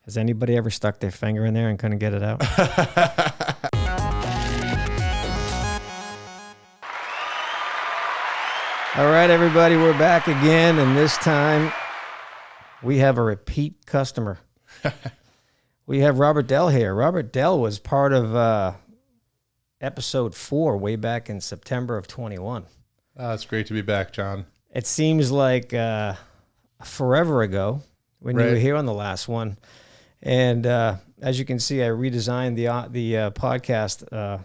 Has anybody ever stuck their finger in there and couldn't get it out? All right, everybody, we're back again, and this time we have a repeat customer. We have Robert Deyl here. Robert Deyl was part of episode 4 way back in September of 21. It's great to be back, John. It seems like forever ago when you were here on the last one. And as you can see, I redesigned the podcast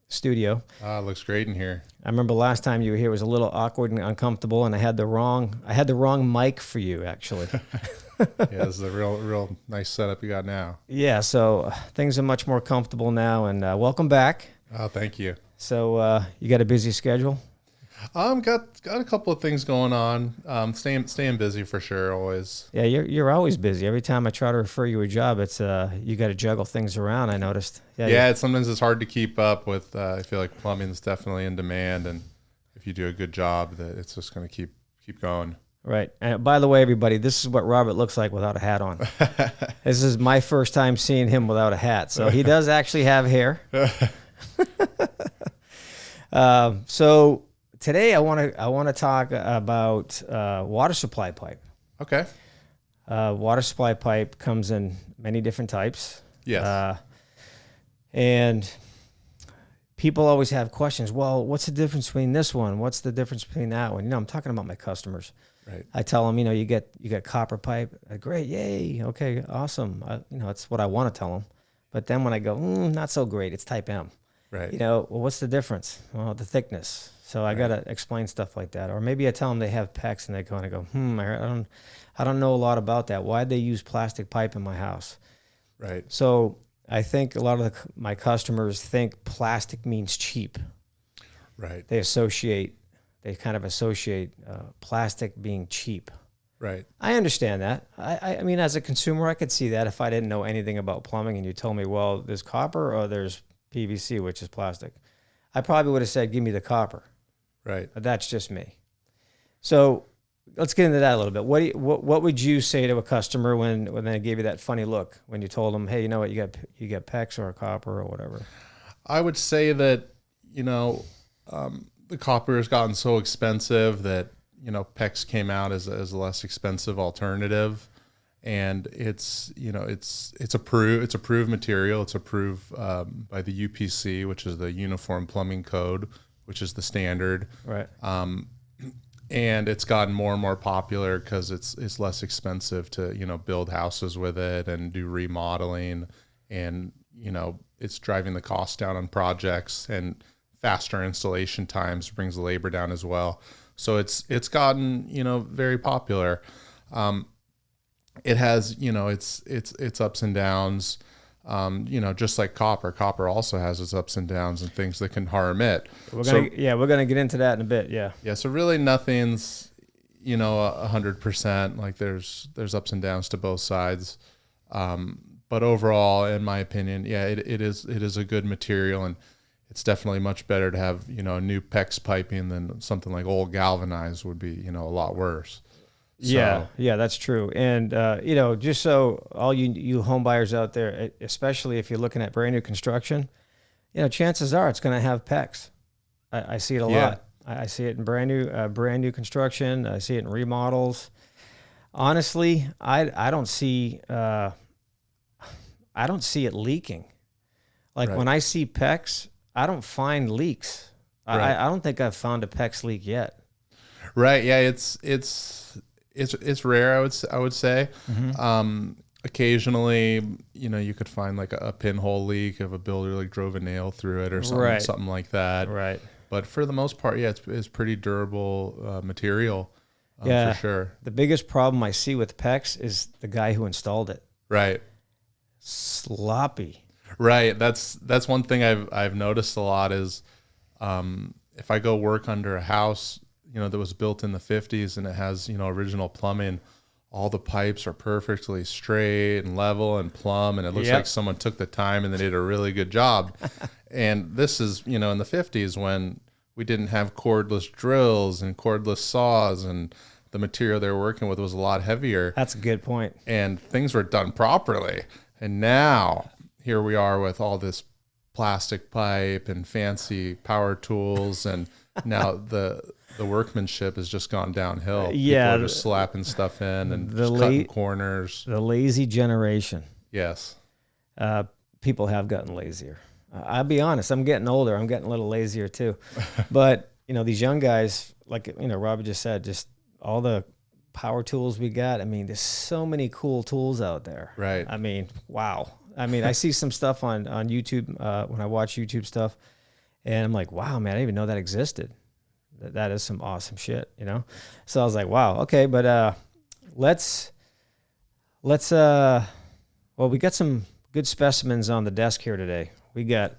studio. It looks great in here. I remember last time you were here was a little awkward and uncomfortable, and I had the wrong mic for you, actually. Yeah, this is a real nice setup you got now. Yeah, so things are much more comfortable now, and welcome back. Oh, thank you. So you got a busy schedule? Got a couple of things going on. Staying busy for sure, always. Yeah, you're always busy. Every time I try to refer you a job, it's you got to juggle things around. I noticed. Yeah, sometimes it's hard to keep up with. I feel like plumbing is definitely in demand, and if you do a good job, that it's just going to keep going. Right. And by the way, everybody, this is what Robert looks like without a hat on. This is my first time seeing him without a hat, so he does actually have hair. So today I want to talk about water supply pipe. Okay. Water supply pipe comes in many different types. Yes. And people always have questions. Well, what's the difference between this one? What's the difference between that one? I'm talking about my customers. Right. I tell them, you get copper pipe. Great, yay, okay, awesome. It's what I want to tell them. But then when I go, not so great, it's type M. Right. Well, what's the difference? Well, the thickness. So I got to explain stuff like that. Or maybe I tell them they have PEX and they kind of go, I don't know a lot about that. Why'd they use plastic pipe in my house? Right. So I think a lot of my customers think plastic means cheap. Right. They kind of associate plastic being cheap. Right. I understand that. I mean, as a consumer, I could see that if I didn't know anything about plumbing and you told me, well, there's copper or there's PVC, which is plastic. I probably would have said, give me the copper. Right. But that's just me. So let's get into that a little bit. What would you say to a customer when they gave you that funny look when you told them, hey, you know what, you got PEX or a copper or whatever? I would say that the copper has gotten so expensive that PEX came out as a less expensive alternative, and it's approved material. It's approved by the UPC, which is the Uniform Plumbing Code, which is the standard. Right. And it's gotten more and more popular because it's less expensive to build houses with it and do remodeling, and it's driving the cost down on projects, and faster installation times brings the labor down as well. So it's gotten very popular. It has its ups and downs. Just like copper. Copper also has its ups and downs and things that can harm it. We're gonna get into that in a bit. Yeah. Yeah. So really, nothing's 100%. Like there's ups and downs to both sides. But overall, in my opinion, it is a good material, and it's definitely much better to have new PEX piping than something like old galvanized would be a lot worse. So. Yeah, that's true. And just so all you home buyers out there, especially if you're looking at brand new construction, chances are it's going to have PEX. I see it a lot. I see it in brand new construction. I see it in remodels. Honestly, I don't see it leaking. Like when I see PEX, I don't find leaks. Right. I don't think I've found a PEX leak yet. Right. Yeah. It's rare. I would say. Mm-hmm. Occasionally, you could find like a pinhole leak if a builder like drove a nail through it or something like that. Right. But for the most part, it's pretty durable material. For sure. The biggest problem I see with PEX is the guy who installed it. Right. Sloppy. Right. That's one thing I've noticed a lot is if I go work under a house, that was built in the 50s and it has, original plumbing, all the pipes are perfectly straight and level and plumb, and it looks like someone took the time and they did a really good job. And this is, in the 50s when we didn't have cordless drills and cordless saws and the material they were working with was a lot heavier. That's a good point. And things were done properly. And now here we are with all this plastic pipe and fancy power tools, and now the workmanship has just gone downhill. Yeah, people are just slapping stuff in and the just cutting corners. The lazy generation. Yes. People have gotten lazier. I'll be honest, I'm getting older. I'm getting a little lazier too. But, these young guys, like, Robert just said, just all the power tools we got. I mean, there's so many cool tools out there. Right. I mean, wow. I mean, I see some stuff on YouTube when I watch YouTube stuff, and I'm like, wow, man, I didn't even know that existed. That is some awesome shit, So I was like, wow, okay, but let's well, we got some good specimens on the desk here today. We got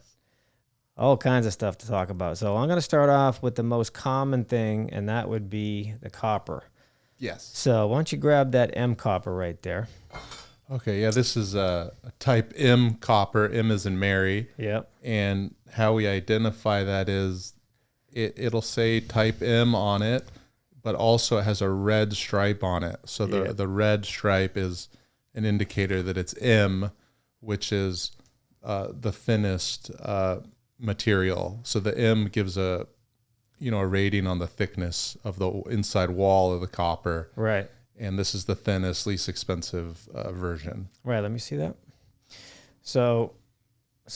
all kinds of stuff to talk about. So I'm going to start off with the most common thing, and that would be the copper. Yes. So why don't you grab that M copper right there? Okay, yeah, this is a type M copper. M is in Mary. Yep. And how we identify that is it'll say type M on it, but also it has a red stripe on it. So the red stripe is an indicator that it's M, which is the thinnest material. So the M gives a rating on the thickness of the inside wall of the copper. Right. And this is the thinnest, least expensive version. Right. Let me see that. So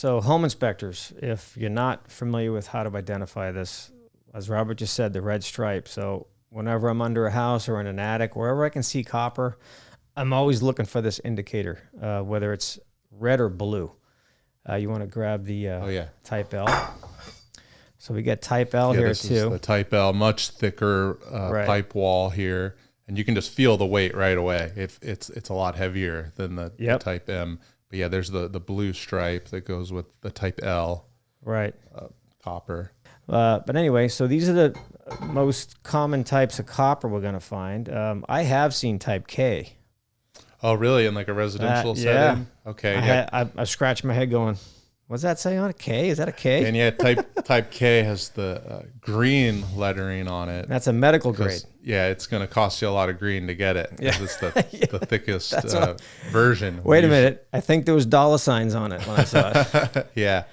home inspectors, if you're not familiar with how to identify this, as Robert just said, the red stripe. So whenever I'm under a house or in an attic, wherever I can see copper, I'm always looking for this indicator, whether it's red or blue. You want to grab the type L. So we get type L here this too. Is the type L, much thicker pipe wall here. And you can just feel the weight right away. It's a lot heavier than the type M. But yeah, there's the blue stripe that goes with the type L. Right. Copper. But anyway, so these are the most common types of copper we're going to find. I have seen type K. Oh, really? In like a residential setting? Okay. I scratched my head going, what's that say on it? K? Is that a K? And yeah, type K has the green lettering on it. That's a medical grade. Yeah, it's going to cost you a lot of green to get it. Yeah. It's the thickest version. Wait a minute. I think there was dollar signs on it when I saw it. Yeah.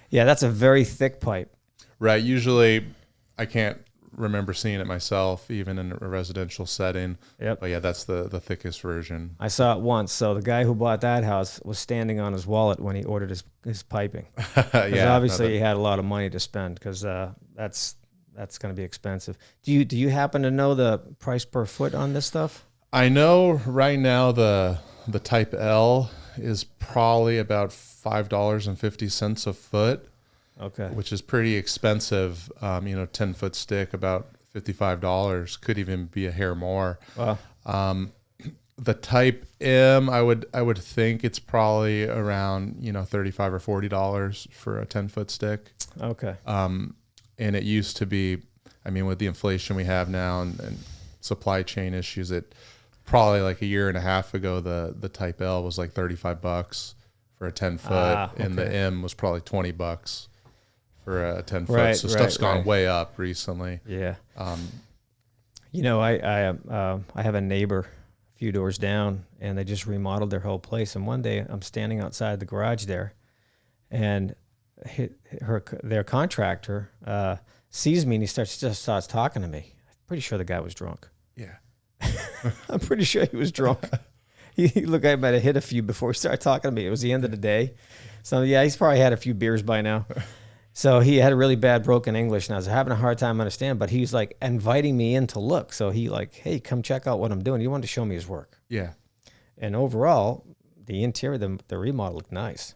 Yeah, that's a very thick pipe. Right. Usually, I can't remember seeing it myself, even in a residential setting. Yep. But yeah, that's the thickest version. I saw it once. So the guy who bought that house was standing on his wallet when he ordered his piping. Yeah. Obviously, he had a lot of money to spend because that's going to be expensive. Do you happen to know the price per foot on this stuff? I know right now the type L is probably about $5.50 a foot. Okay. Which is pretty expensive. 10-foot stick, about $55. Could even be a hair more. Wow. The type M, I would think it's probably around $35 or $40 for a 10-foot stick. Okay. And it used to be, with the inflation we have now and supply chain issues, it probably like a year and a half ago the type L was like $35 for a 10-foot, and the M was probably $20 for a 10-foot. Right, so stuff's gone way up recently. Yeah. I have a neighbor a few doors down, and they just remodeled their whole place. And one day I'm standing outside the garage there, and their contractor sees me, and he starts talking to me. I'm pretty sure the guy was drunk. Yeah. I'm pretty sure he was drunk. He looked like I might have hit a few before he started talking to me. It was the end of the day. So yeah, he's probably had a few beers by now. So he had a really bad broken English, and I was having a hard time understanding, but he was like inviting me in to look. So he like, hey, come check out what I'm doing. He wanted to show me his work. Yeah. And overall, the interior, the remodel looked nice.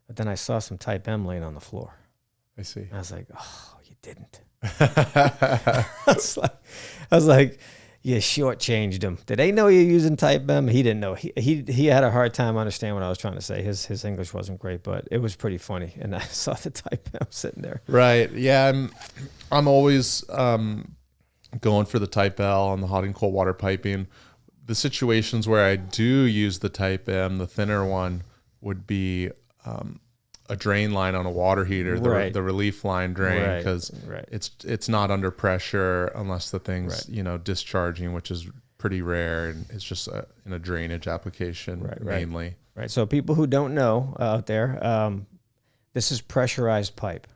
But then I saw some type M laying on the floor. I see. And I was like, oh, you didn't. I was like, you shortchanged him. Did they know you're using type M? He didn't know. He had a hard time understanding what I was trying to say. His English wasn't great, but it was pretty funny. And I saw the type M sitting there. Right. Yeah. I'm always going for the type L on the hot and cold water piping. The situations where I do use the type M, the thinner one, would be a drain line on a water heater, Right. the relief line drain, Right. because Right. it's not under pressure unless the thing's Right. you know, discharging, which is pretty rare, and it's just in a drainage application Right. mainly. Right. So people who don't know out there, this is pressurized pipe.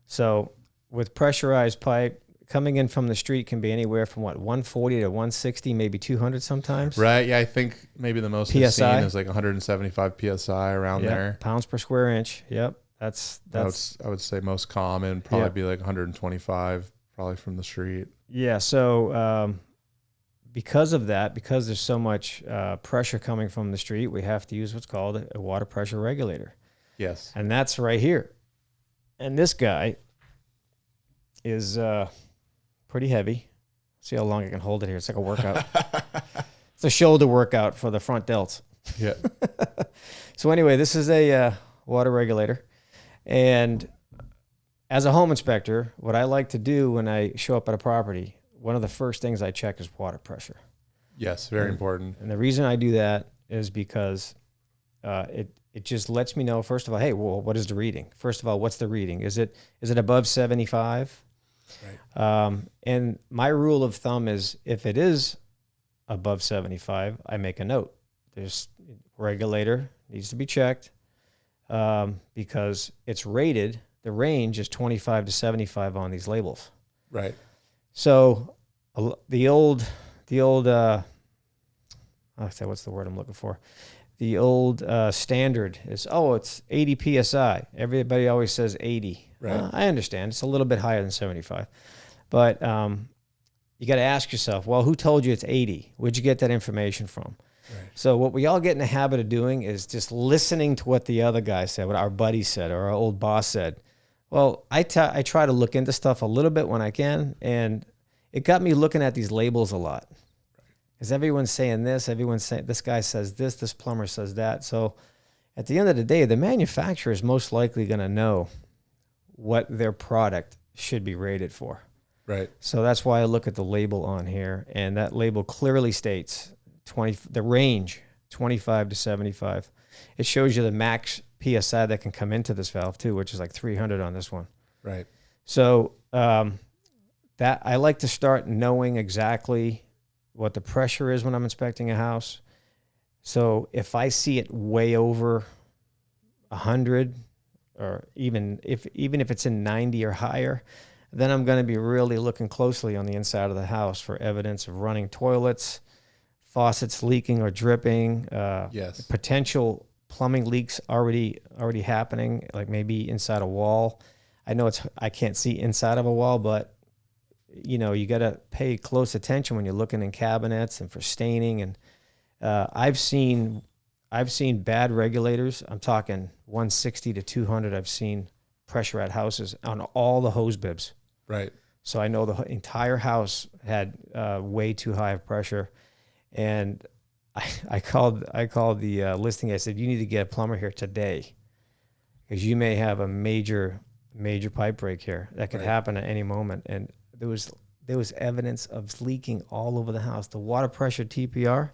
So with pressurized pipe, coming in from the street can be anywhere from 140 to 160, maybe 200 sometimes. Right. Yeah, I think maybe the most I've seen is like 175 psi around there. Pounds per square inch. Yep. That's I would say most common probably be like 125 probably from the street. Yeah. So because of that, because there's so much pressure coming from the street, we have to use what's called a water pressure regulator. Yes. And that's right here. And this guy is pretty heavy. See how long I can hold it here. It's like a workout. It's a shoulder workout for the front delts. Yeah. So anyway, this is a water regulator. And as a home inspector, what I like to do when I show up at a property, one of the first things I check is water pressure. Yes, very important. And the reason I do that is because it just lets me know, first of all, hey, well, what is the reading? First of all, what's the reading? Is it above 75? Right. And my rule of thumb is if it is above 75, I make a note. There's regulator needs to be checked because it's rated. The range is 25 to 75 on these labels. Right. So the old what's the word I'm looking for? The old standard is, it's 80 PSI. Everybody always says 80. Right. I understand. It's a little bit higher than 75. But you got to ask yourself, well, who told you it's 80? Where'd you get that information from? Right. So what we all get in the habit of doing is just listening to what the other guy said, what our buddy said, or our old boss said. Well, I try to look into stuff a little bit when I can, and it got me looking at these labels a lot. Because everyone's saying this, everyone's saying this guy says this plumber says that. So at the end of the day, the manufacturer is most likely going to know what their product should be rated for. Right. So that's why I look at the label on here, and that label clearly states the range 25 to 75. It shows you the max PSI that can come into this valve too, which is like 300 on this one. Right. So that I like to start knowing exactly what the pressure is when I'm inspecting a house. So if I see it way over 100, or even if it's in 90 or higher, then I'm going to be really looking closely on the inside of the house for evidence of running toilets, faucets leaking or dripping, yes, potential plumbing leaks already happening, like maybe inside a wall. I know I can't see inside of a wall, but you got to pay close attention when you're looking in cabinets and for staining. And I've seen bad regulators. I'm talking 160 to 200. I've seen pressure at houses on all the hose bibs. Right. So I know the entire house had way too high of pressure, and I called the listing. I said, you need to get a plumber here today because you may have a major pipe break here that could happen at any moment. And there was evidence of leaking all over the house. The water pressure TPR,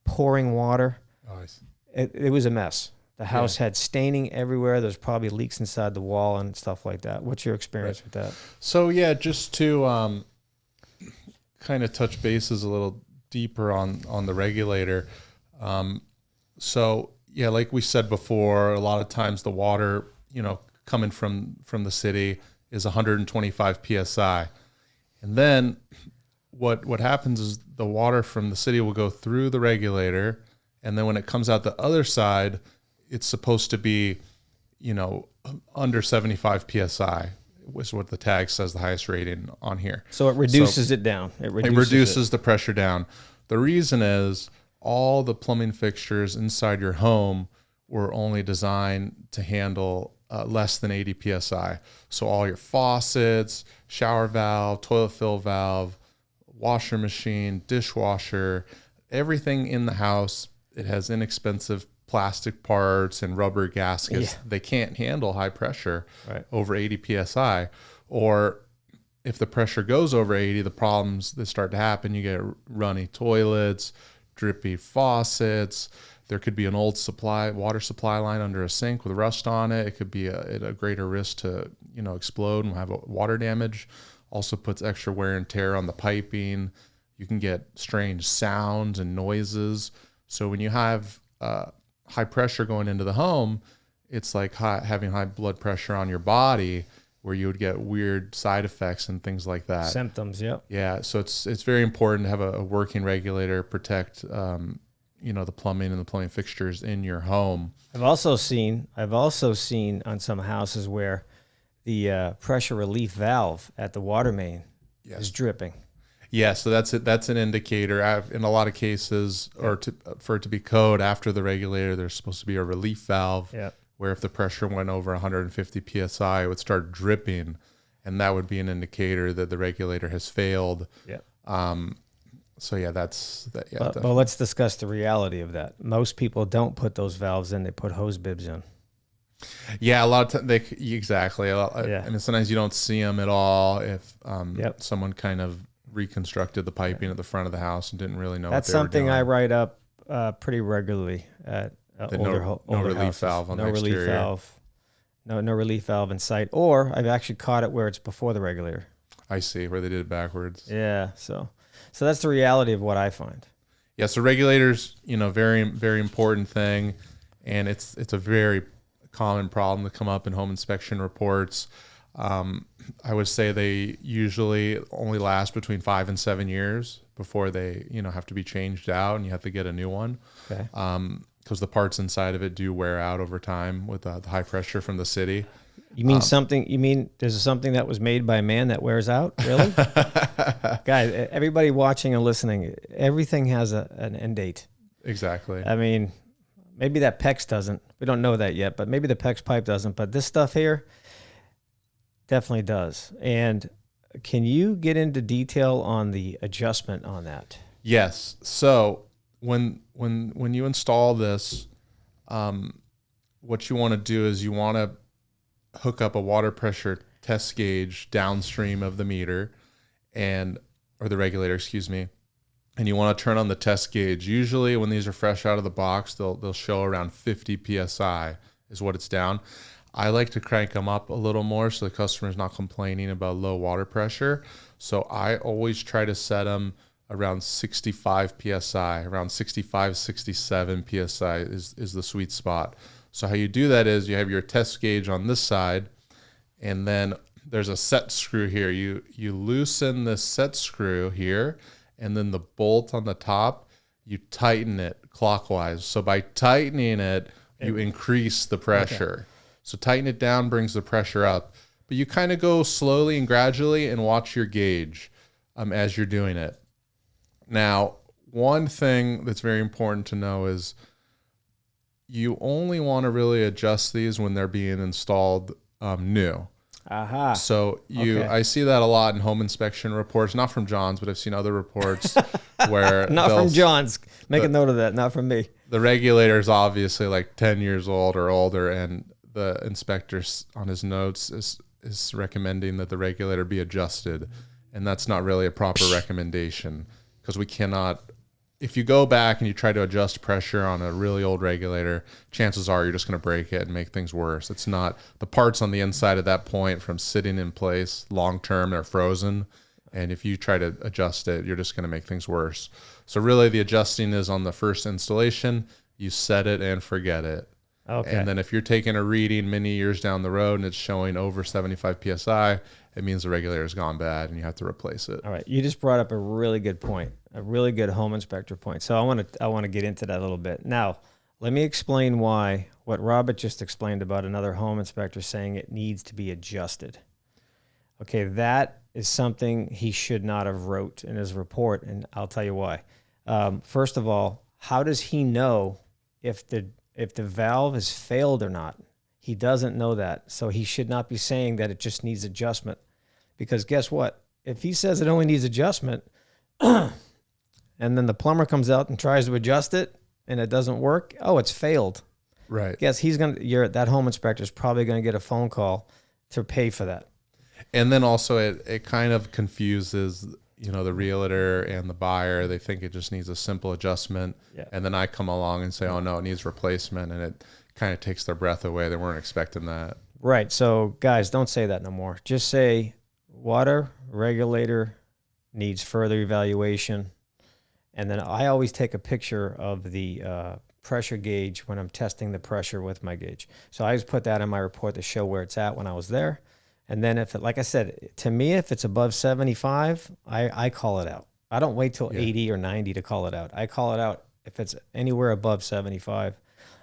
pouring water. Nice. It was a mess. The house had staining everywhere. There's probably leaks inside the wall and stuff like that. What's your experience with that? So yeah, just to kind of touch bases a little deeper on the regulator. So yeah, like we said before, a lot of times the water, coming from the city is 125 PSI. And then what happens is the water from the city will go through the regulator, and then when it comes out the other side, it's supposed to be, under 75 PSI, is what the tag says, the highest rating on here. So it reduces it down. It reduces the pressure down. The reason is all the plumbing fixtures inside your home were only designed to handle less than 80 PSI. So all your faucets, shower valve, toilet fill valve, washer machine, dishwasher, everything in the house, it has inexpensive plastic parts and rubber gaskets. They can't handle high pressure over 80 PSI. Or if the pressure goes over 80, the problems that start to happen, you get runny toilets, drippy faucets. There could be an old water supply line under a sink with rust on it. It could be at a greater risk to, explode and have water damage. Also puts extra wear and tear on the piping. You can get strange sounds and noises. So when you have high pressure going into the home, it's like having high blood pressure on your body, where you would get weird side effects and things like that. Symptoms, yep. Yeah, so it's very important to have a working regulator, protect the plumbing and the plumbing fixtures in your home. I've also seen on some houses where the pressure relief valve at the water main is dripping. Yeah, so that's an indicator. In a lot of cases, for it to be code after the regulator, there's supposed to be a relief valve. Yep. Where if the pressure went over 150 psi, it would start dripping, and that would be an indicator that the regulator has failed. Yeah. So yeah, that's that. Yeah. But let's discuss the reality of that. Most people don't put those valves in; they put hose bibs in. Yeah, a lot of times exactly. I mean, sometimes you don't see them at all if someone kind of reconstructed the piping at the front of the house and didn't really know. That's what they something were doing. I write up pretty regularly at older relief houses. valve on no the relief exterior. valve, no relief valve in sight. Or I've actually caught it where it's before the regulator. I see where they did it backwards. Yeah, so that's the reality of what I find. Yeah, so regulators, very very important thing, and it's a very common problem to come up in home inspection reports. I would say they usually only last between 5 and 7 years before they, have to be changed out and you have to get a new one. Okay. Because the parts inside of it do wear out over time with the high pressure from the city. You mean there's something that was made by man that wears out? Really? Guys, everybody watching and listening, everything has an end date. Exactly. I mean, maybe that PEX doesn't. We don't know that yet, but maybe the PEX pipe doesn't. But this stuff here definitely does. And can you get into detail on the adjustment on that? Yes. So when you install this, what you want to do is you want to hook up a water pressure test gauge downstream of the meter or the regulator, excuse me. And you want to turn on the test gauge. Usually when these are fresh out of the box, they'll show around 50 PSI is what it's down. I like to crank them up a little more so the customer's not complaining about low water pressure. So I always try to set them around 65 PSI, around 65, 67 PSI is the sweet spot. So how you do that is you have your test gauge on this side, and then there's a set screw here. You loosen this set screw here, and then the bolt on the top, you tighten it clockwise. So by tightening it, you increase the pressure. Okay. So tighten it down brings the pressure up. But you kind of go slowly and gradually and watch your gauge as you're doing it. Now, one thing that's very important to know is you only want to really adjust these when they're being installed new. Aha. So I see that a lot in home inspection reports, not from John's, but I've seen other reports where not from John's. Make a note of that. Not from me. The regulator is obviously like 10 years old or older, and the inspector on his notes is recommending that the regulator be adjusted, and that's not really a proper recommendation because we cannot. If you go back and you try to adjust pressure on a really old regulator, chances are you're just going to break it and make things worse. It's not the parts on the inside at that point from sitting in place long term are frozen, and if you try to adjust it, you're just going to make things worse. So really, the adjusting is on the first installation. You set it and forget it. Okay. And then if you're taking a reading many years down the road and it's showing over 75 PSI, it means the regulator has gone bad and you have to replace it. All right. You just brought up a really good point, a really good home inspector point. So I want to get into that a little bit. Now, let me explain why what Robert just explained about another home inspector saying it needs to be adjusted. Okay, that is something he should not have wrote in his report, and I'll tell you why. First of all, how does he know if the valve has failed or not? He doesn't know that. So he should not be saying that it just needs adjustment. Because guess what? If he says it only needs adjustment, and then the plumber comes out and tries to adjust it and it doesn't work, it's failed. Right. Guess that home inspector is probably going to get a phone call to pay for that. And then also it kind of confuses, the realtor and the buyer, they think it just needs a simple adjustment. Yeah. And then I come along and say, oh no, it needs replacement. And it kind of takes their breath away. They weren't expecting that. Right. So guys, don't say that no more. Just say water regulator needs further evaluation. And then I always take a picture of the pressure gauge when I'm testing the pressure with my gauge. So I just put that in my report to show where it's at when I was there. And then if it, like I said, to me, if it's above 75, I call it out. I don't wait till 80 or 90 to call it out. I call it out if it's anywhere above 75,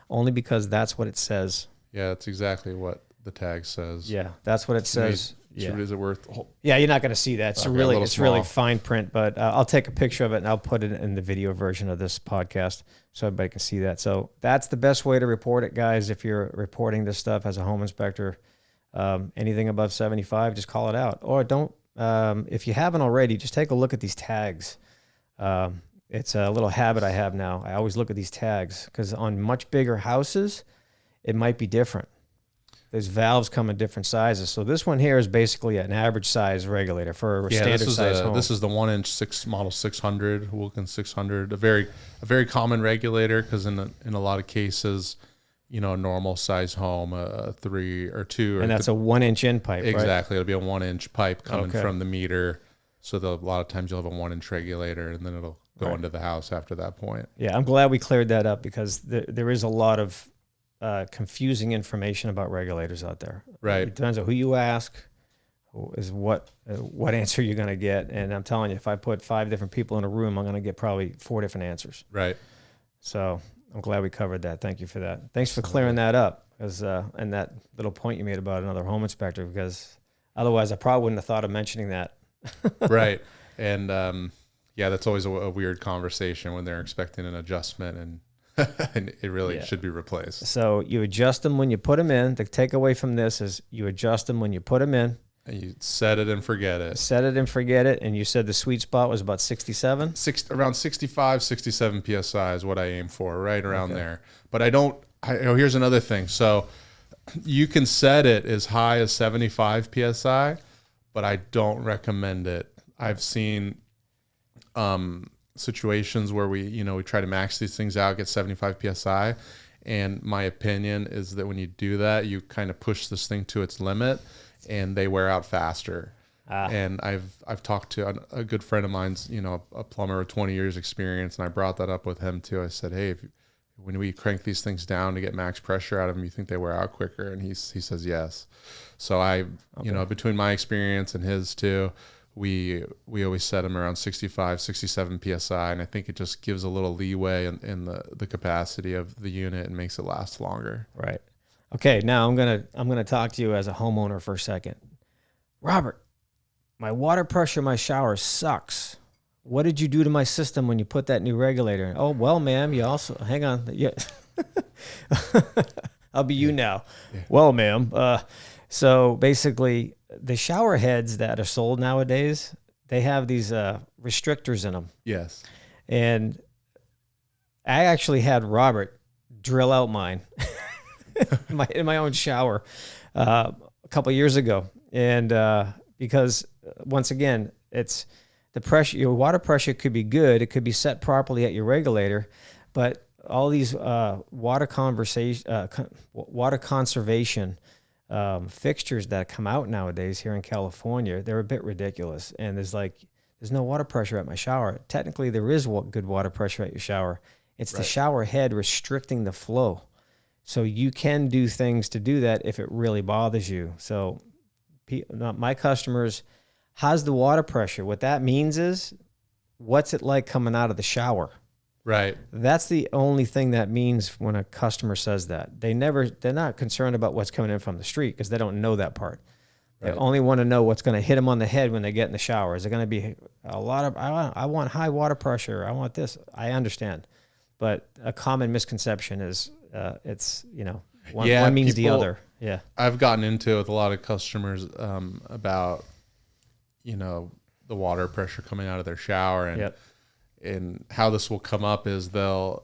only because that's what it says. Yeah, that's exactly what the tag says. Yeah, that's what it says. Yeah. Is it worth? Yeah, you're not going to see that. It's really fine print, but I'll take a picture of it and I'll put it in the video version of this podcast so everybody can see that. So that's the best way to report it, guys. If you're reporting this stuff as a home inspector, anything above 75, just call it out. Or don't, if you haven't already, just take a look at these tags. It's a little habit I have now. I always look at these tags because on much bigger houses, it might be different. There's valves come in different sizes. So this one here is basically an average size regulator for a standard size home. This is the 1-inch model 600, Wilkins 600, a very common regulator because in a lot of cases, a normal size home, a 3 or 2. And that's a 1-inch in pipe, exactly. It'll be a 1-inch pipe coming from the meter. So a lot of times you'll have a 1-inch regulator and then it'll go into the house after that point. Yeah, I'm glad we cleared that up because there is a lot of confusing information about regulators out there. Right. It depends on who you ask, is what answer you're going to get. And I'm telling you, if I put 5 different people in a room, I'm going to get probably 4 different answers. Right. So I'm glad we covered that. Thank you for that. Thanks for clearing that up. And that little point you made about another home inspector, because otherwise I probably wouldn't have thought of mentioning that. Right. And that's always a weird conversation when they're expecting an adjustment and it really should be replaced. So you adjust them when you put them in. The takeaway from this is you adjust them when you put them in. And you set it and forget it. Set it and forget it. And you said the sweet spot was about 67? Around 65, 67 PSI is what I aim for, right around there. But here's another thing. So you can set it as high as 75 PSI, but I don't recommend it. I've seen situations where we try to max these things out, get 75 PSI. And my opinion is that when you do that, you kind of push this thing to its limit and they wear out faster. And I've talked to a good friend of mine's, a plumber with 20 years experience. And I brought that up with him too. I said, hey, when we crank these things down to get max pressure out of them, you think they wear out quicker? And he says, yes. So between my experience and his too, we always set them around 65, 67 PSI. And I think it just gives a little leeway in the capacity of the unit and makes it last longer. Right. Okay. Now I'm going to talk to you as a homeowner for a second. Robert, my water pressure in my shower sucks. What did you do to my system when you put that new regulator in? Oh, well, ma'am, you also, hang on. Yeah. I'll be you now. Yeah. Well, ma'am. So basically the shower heads that are sold nowadays, they have these restrictors in them. Yes. And I actually had Robert drill out mine in my own shower a couple of years ago. And because once again, it's the pressure, your water pressure could be good. It could be set properly at your regulator, but all these water conservation fixtures that come out nowadays here in California, they're a bit ridiculous. And there's no water pressure at my shower. Technically, there is good water pressure at your shower. It's the shower head restricting the flow. So you can do things to do that if it really bothers you. So my customers, how's the water pressure? What that means is, what's it like coming out of the shower? Right. That's the only thing that means when a customer says that. They're not concerned about what's coming in from the street because they don't know that part. Right. They only want to know what's going to hit them on the head when they get in the shower. Is it going to be a lot of, I want high water pressure. I want this. I understand. But a common misconception is it's, one means the other. Yeah. I've gotten into it with a lot of customers about, the water pressure coming out of their shower. And and how this will come up is their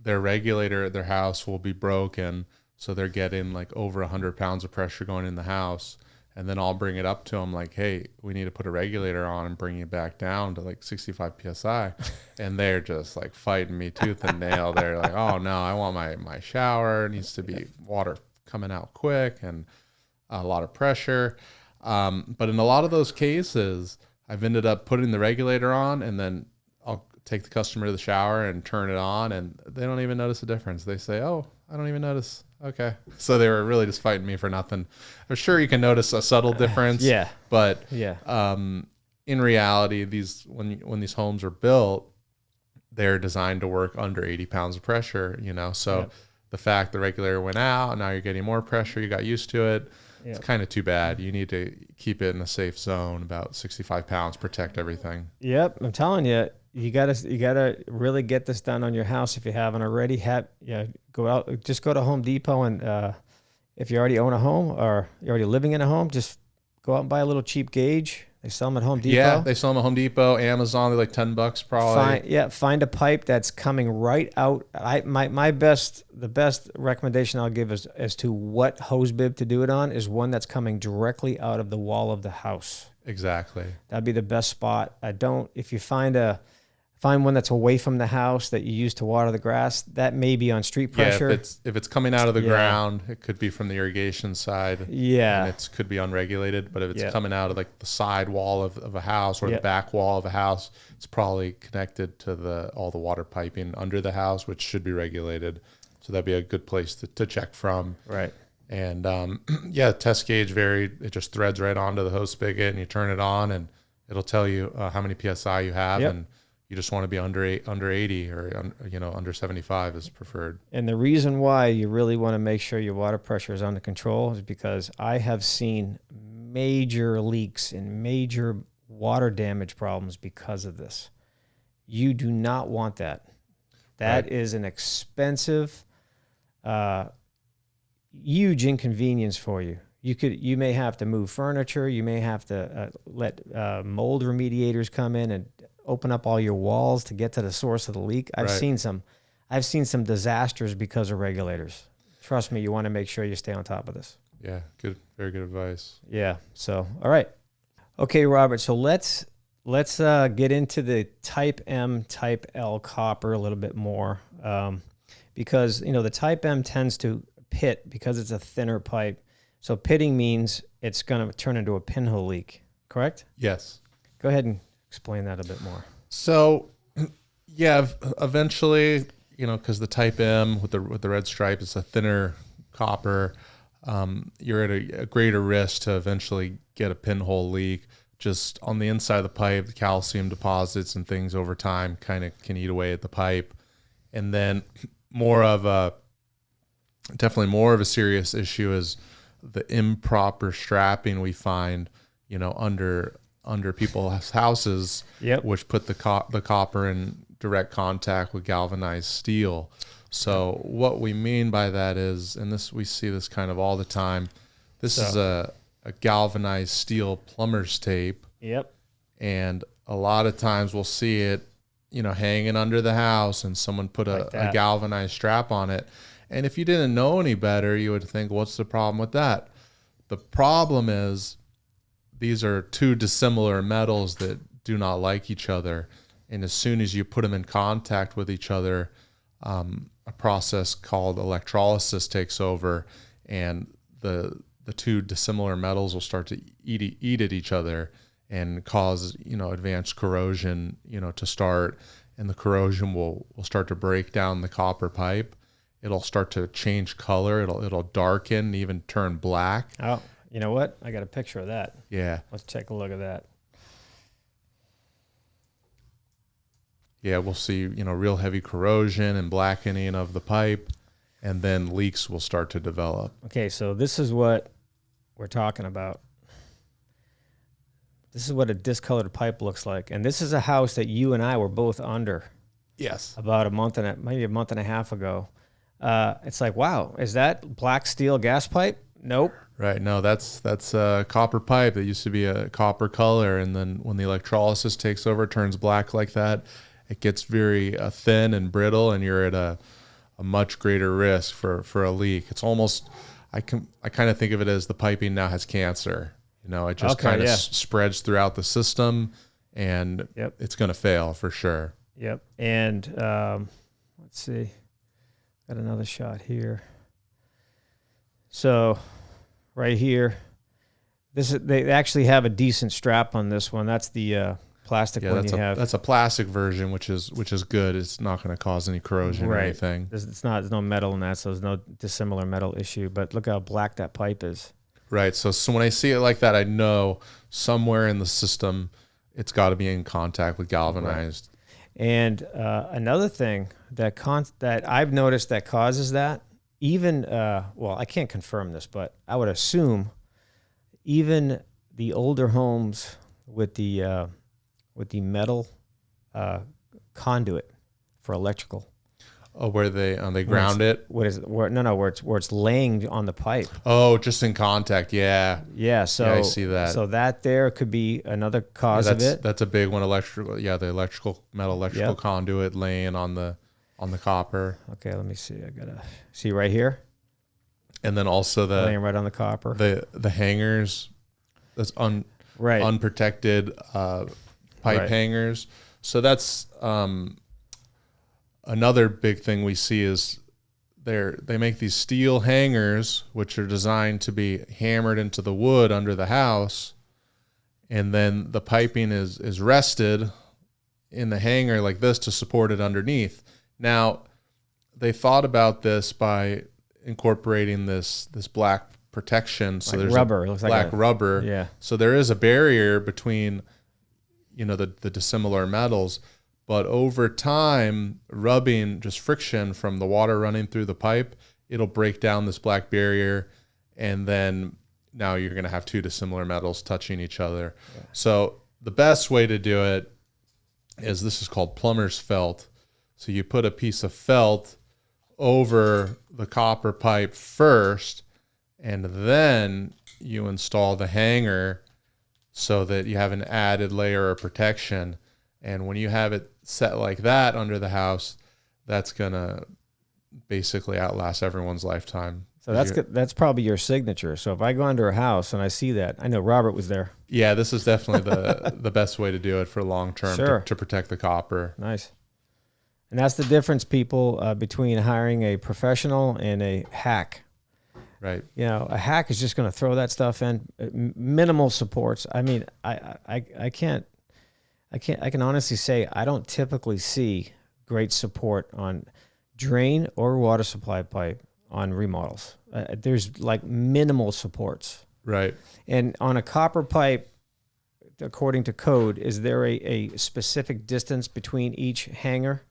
regulator at their house will be broken. So they're getting like over 100 pounds of pressure going in the house. And then I'll bring it up to them like, hey, we need to put a regulator on and bring it back down to like 65 PSI. And they're just like fighting me tooth and nail. They're like, oh no, I want my shower. It needs to be water coming out quick and a lot of pressure. But in a lot of those cases, I've ended up putting the regulator on, and then I'll take the customer to the shower and turn it on, and they don't even notice a difference. They say, oh, I don't even notice. Okay. So they were really just fighting me for nothing. I'm sure you can notice a subtle difference. Yeah. But Yeah. In reality, when these homes are built, they're designed to work under 80 pounds of pressure, you know. So Yep. the fact the regulator went out, and now you're getting more pressure, you got used to it. Yep. It's kind of too bad. You need to keep it in a safe zone, about 65 pounds, protect everything. Yep. I'm telling you, you gotta really get this done on your house if you haven't already. Go out, just go to Home Depot, and if you already own a home or you're already living in a home, just go out and buy a little cheap gauge. They sell them at Home Depot. Yeah, they sell them at Home Depot, Amazon. They're like $10 probably. Find a pipe that's coming right out. The best recommendation I'll give is as to what hose bib to do it on is one that's coming directly out of the wall of the house. Exactly. That'd be the best spot. If you find one that's away from the house that you use to water the grass, that may be on street pressure. Yeah, if it's coming out of the ground, it could be from the irrigation side. Yeah. And it could be unregulated, but if it's Yeah. coming out of like the side wall of a house or Yeah. the back wall of a house, it's probably connected to all the water piping under the house, which should be regulated. So that'd be a good place to check from. Right. And test gauge it just threads right onto the hose spigot, and you turn it on, and it'll tell you how many PSI you have. Yep. And you just want to be under 80 or under 75 is preferred. And the reason why you really want to make sure your water pressure is under control is because I have seen major leaks and major water damage problems because of this. You do not want that. That Right. is an expensive, huge inconvenience for you. You may have to move furniture. You may have to let mold remediators come in and open up all your walls to get to the source of the leak. I've seen some disasters because of regulators. Trust me, you want to make sure you stay on top of this. Yeah, good, very good advice. Yeah. So, all right. Okay, Robert. So let's get into the Type M, Type L copper a little bit more, because the Type M tends to pit because it's a thinner pipe. So pitting means it's going to turn into a pinhole leak. Correct? Yes. Go ahead and explain that a bit more. So, yeah, eventually, because the Type M with the red stripe is a thinner copper, you're at a greater risk to eventually get a pinhole leak. Just on the inside of the pipe, the calcium deposits and things over time kind of can eat away at the pipe. And then definitely more of a serious issue is the improper strapping we find, under people's houses, Yep. which put the copper in direct contact with galvanized steel. So what we mean by that is, and we see this kind of all the time, this is a galvanized steel plumber's tape. Yep. And a lot of times we'll see it, hanging under the house, and someone put a galvanized strap on it. And if you didn't know any better, you would think, what's the problem with that? The problem is these are two dissimilar metals that do not like each other. And as soon as you put them in contact with each other, a process called electrolysis takes over, and the two dissimilar metals will start to eat at each other and cause, advanced corrosion, to start. And the corrosion will start to break down the copper pipe. It'll start to change color. It'll darken, even turn black. Oh, you know what? I got a picture of that. Yeah. Let's take a look at that. Yeah, we'll see, real heavy corrosion and blackening of the pipe, and then leaks will start to develop. Okay, so this is what we're talking about. This is what a discolored pipe looks like. And this is a house that you and I were both under Yes. about maybe a month and a half ago. It's like, wow, is that black steel gas pipe? Nope. Right. No, that's a copper pipe that used to be a copper color, and then when the electrolysis takes over, it turns black like that. It gets very thin and brittle, and you're at a much greater risk for a leak. It's almost, I kind of think of it as the piping now has cancer. You know, it just kind of spreads throughout the system, and it's going to fail for sure. Yep. And let's see, got another shot here. So right here, they actually have a decent strap on this one. That's the plastic one you have. That's a plastic version, which is good. It's not going to cause any corrosion or anything. There's no metal in that, so there's no dissimilar metal issue. But look how black that pipe is. Right. So when I see it like that, I know somewhere in the system it's got to be in contact with galvanized. Right. And another thing that I've noticed that causes that, even well, I can't confirm this, but I would assume even the older homes with the metal conduit for electrical. Oh, where they ground it? Where it's laying on the pipe. Oh, just in contact. Yeah. Yeah. So I see that. So that there could be another cause of it. That's a big one. Electrical. Yeah, the metal electrical conduit laying on the copper. Okay, let me see. I gotta see right here. And then also laying right on the copper. The hangers. That's unprotected pipe hangers. So that's another big thing we see is they make these steel hangers, which are designed to be hammered into the wood under the house, and then the piping is rested in the hanger like this to support it underneath. Now, they thought about this by incorporating this black protection. So there's rubber. It looks black rubber. Yeah. So there is a barrier between, the dissimilar metals. But over time, rubbing, just friction from the water running through the pipe, it'll break down this black barrier, and then now you're going to have two dissimilar metals touching each other. Yeah. So the best way to do it is, this is called plumber's felt. So you put a piece of felt over the copper pipe first, and then you install the hanger so that you have an added layer of protection. And when you have it set like that under the house, that's going to basically outlast everyone's lifetime. So that's probably your signature. So if I go under a house and I see that, I know Robert was there. Yeah, this is definitely the best way to do it for long term. Sure. to protect the copper. Nice. And that's the difference, people, between hiring a professional and a hack. Right. A hack is just going to throw that stuff in. Minimal supports. I mean, I can honestly say I don't typically see great support on drain or water supply pipe on remodels. There's like minimal supports. Right. And on a copper pipe, according to code, is there a specific distance between each hanger?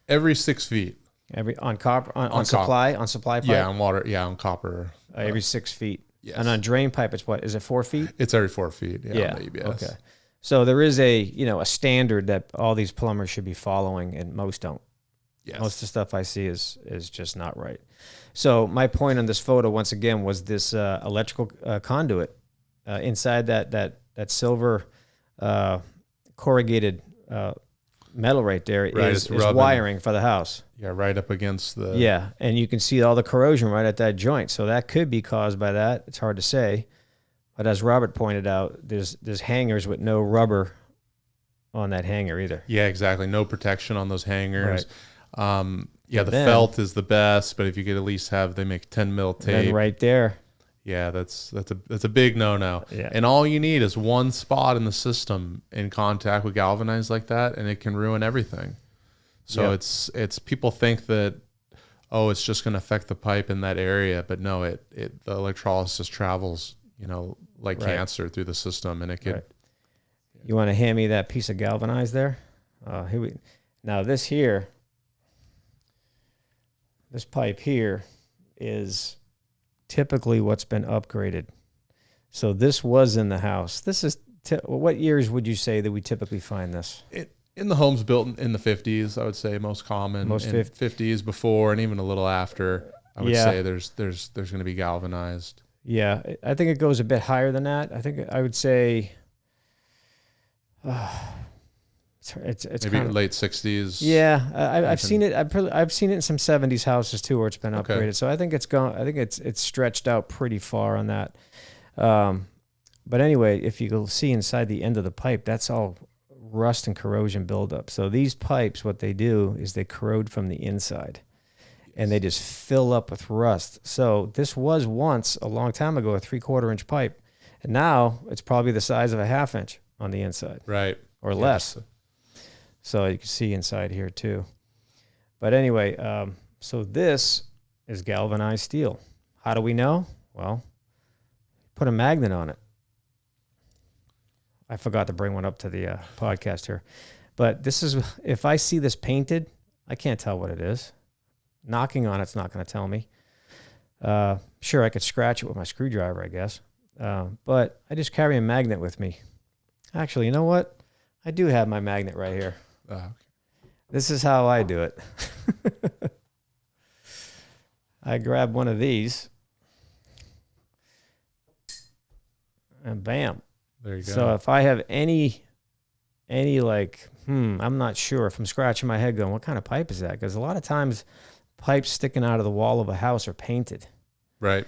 Every 6 feet. On supply pipe? Yeah, on water. Yeah, on copper. Every 6 feet. Yes. And on drain pipe, it's what? Is it 4 feet? It's every 4 feet. Yeah. Okay. So there is a standard that all these plumbers should be following, and most don't. Yes. Most of the stuff I see is just not right. So my point on this photo, once again, was this electrical conduit inside that silver corrugated metal right there is wiring for the house. Yeah, right up against the... Yeah, and you can see all the corrosion right at that joint. So that could be caused by that. It's hard to say. But as Robert pointed out, there's hangers with no rubber on that hanger either. Yeah, exactly. No protection on those hangers. Right. The felt is the best, but if you could at least they make 10 mil tape. Then right there. Yeah, that's a big no-no. Yeah. And all you need is one spot in the system in contact with galvanized like that, and it can ruin everything. So it's people think that, it's just going to affect the pipe in that area, but no, the electrolysis travels, like cancer through the system, and it could. Right. You want to hand me that piece of galvanized there? Now this pipe here is typically what's been upgraded. So this was in the house. This is what years would you say that we typically find this? In the homes built in the 50s, I would say most common. Most 50s before, and even a little after. I would say there's going to be galvanized. Yeah, I think it goes a bit higher than that. I think I would say it's maybe kind of late 60s. Yeah, I've seen it. I've seen it in some 70s houses too, where it's been upgraded. So I think it's stretched out pretty far on that. But anyway, if you go see inside the end of the pipe, that's all rust and corrosion buildup. So these pipes, what they do is they corrode from the inside, and they just fill up with rust. So this was once, a long time ago, a 3/4 inch pipe, and now it's probably the size of a 1/2 inch on the inside, right, or less. So you can see inside here too. But anyway, so this is galvanized steel. How do we know? Well, put a magnet on it. I forgot to bring one up to the podcast here. But this is, if I see this painted, I can't tell what it is. Knocking on it's not going to tell me. Sure, I could scratch it with my screwdriver, I guess. But I just carry a magnet with me. Actually, you know what? I do have my magnet right here. Okay. This is how I do it. I grab one of these, and bam. There you go. So if I have any like, I'm not sure, if I'm scratching my head going, what kind of pipe is that? Because a lot of times pipes sticking out of the wall of a house are painted. Right.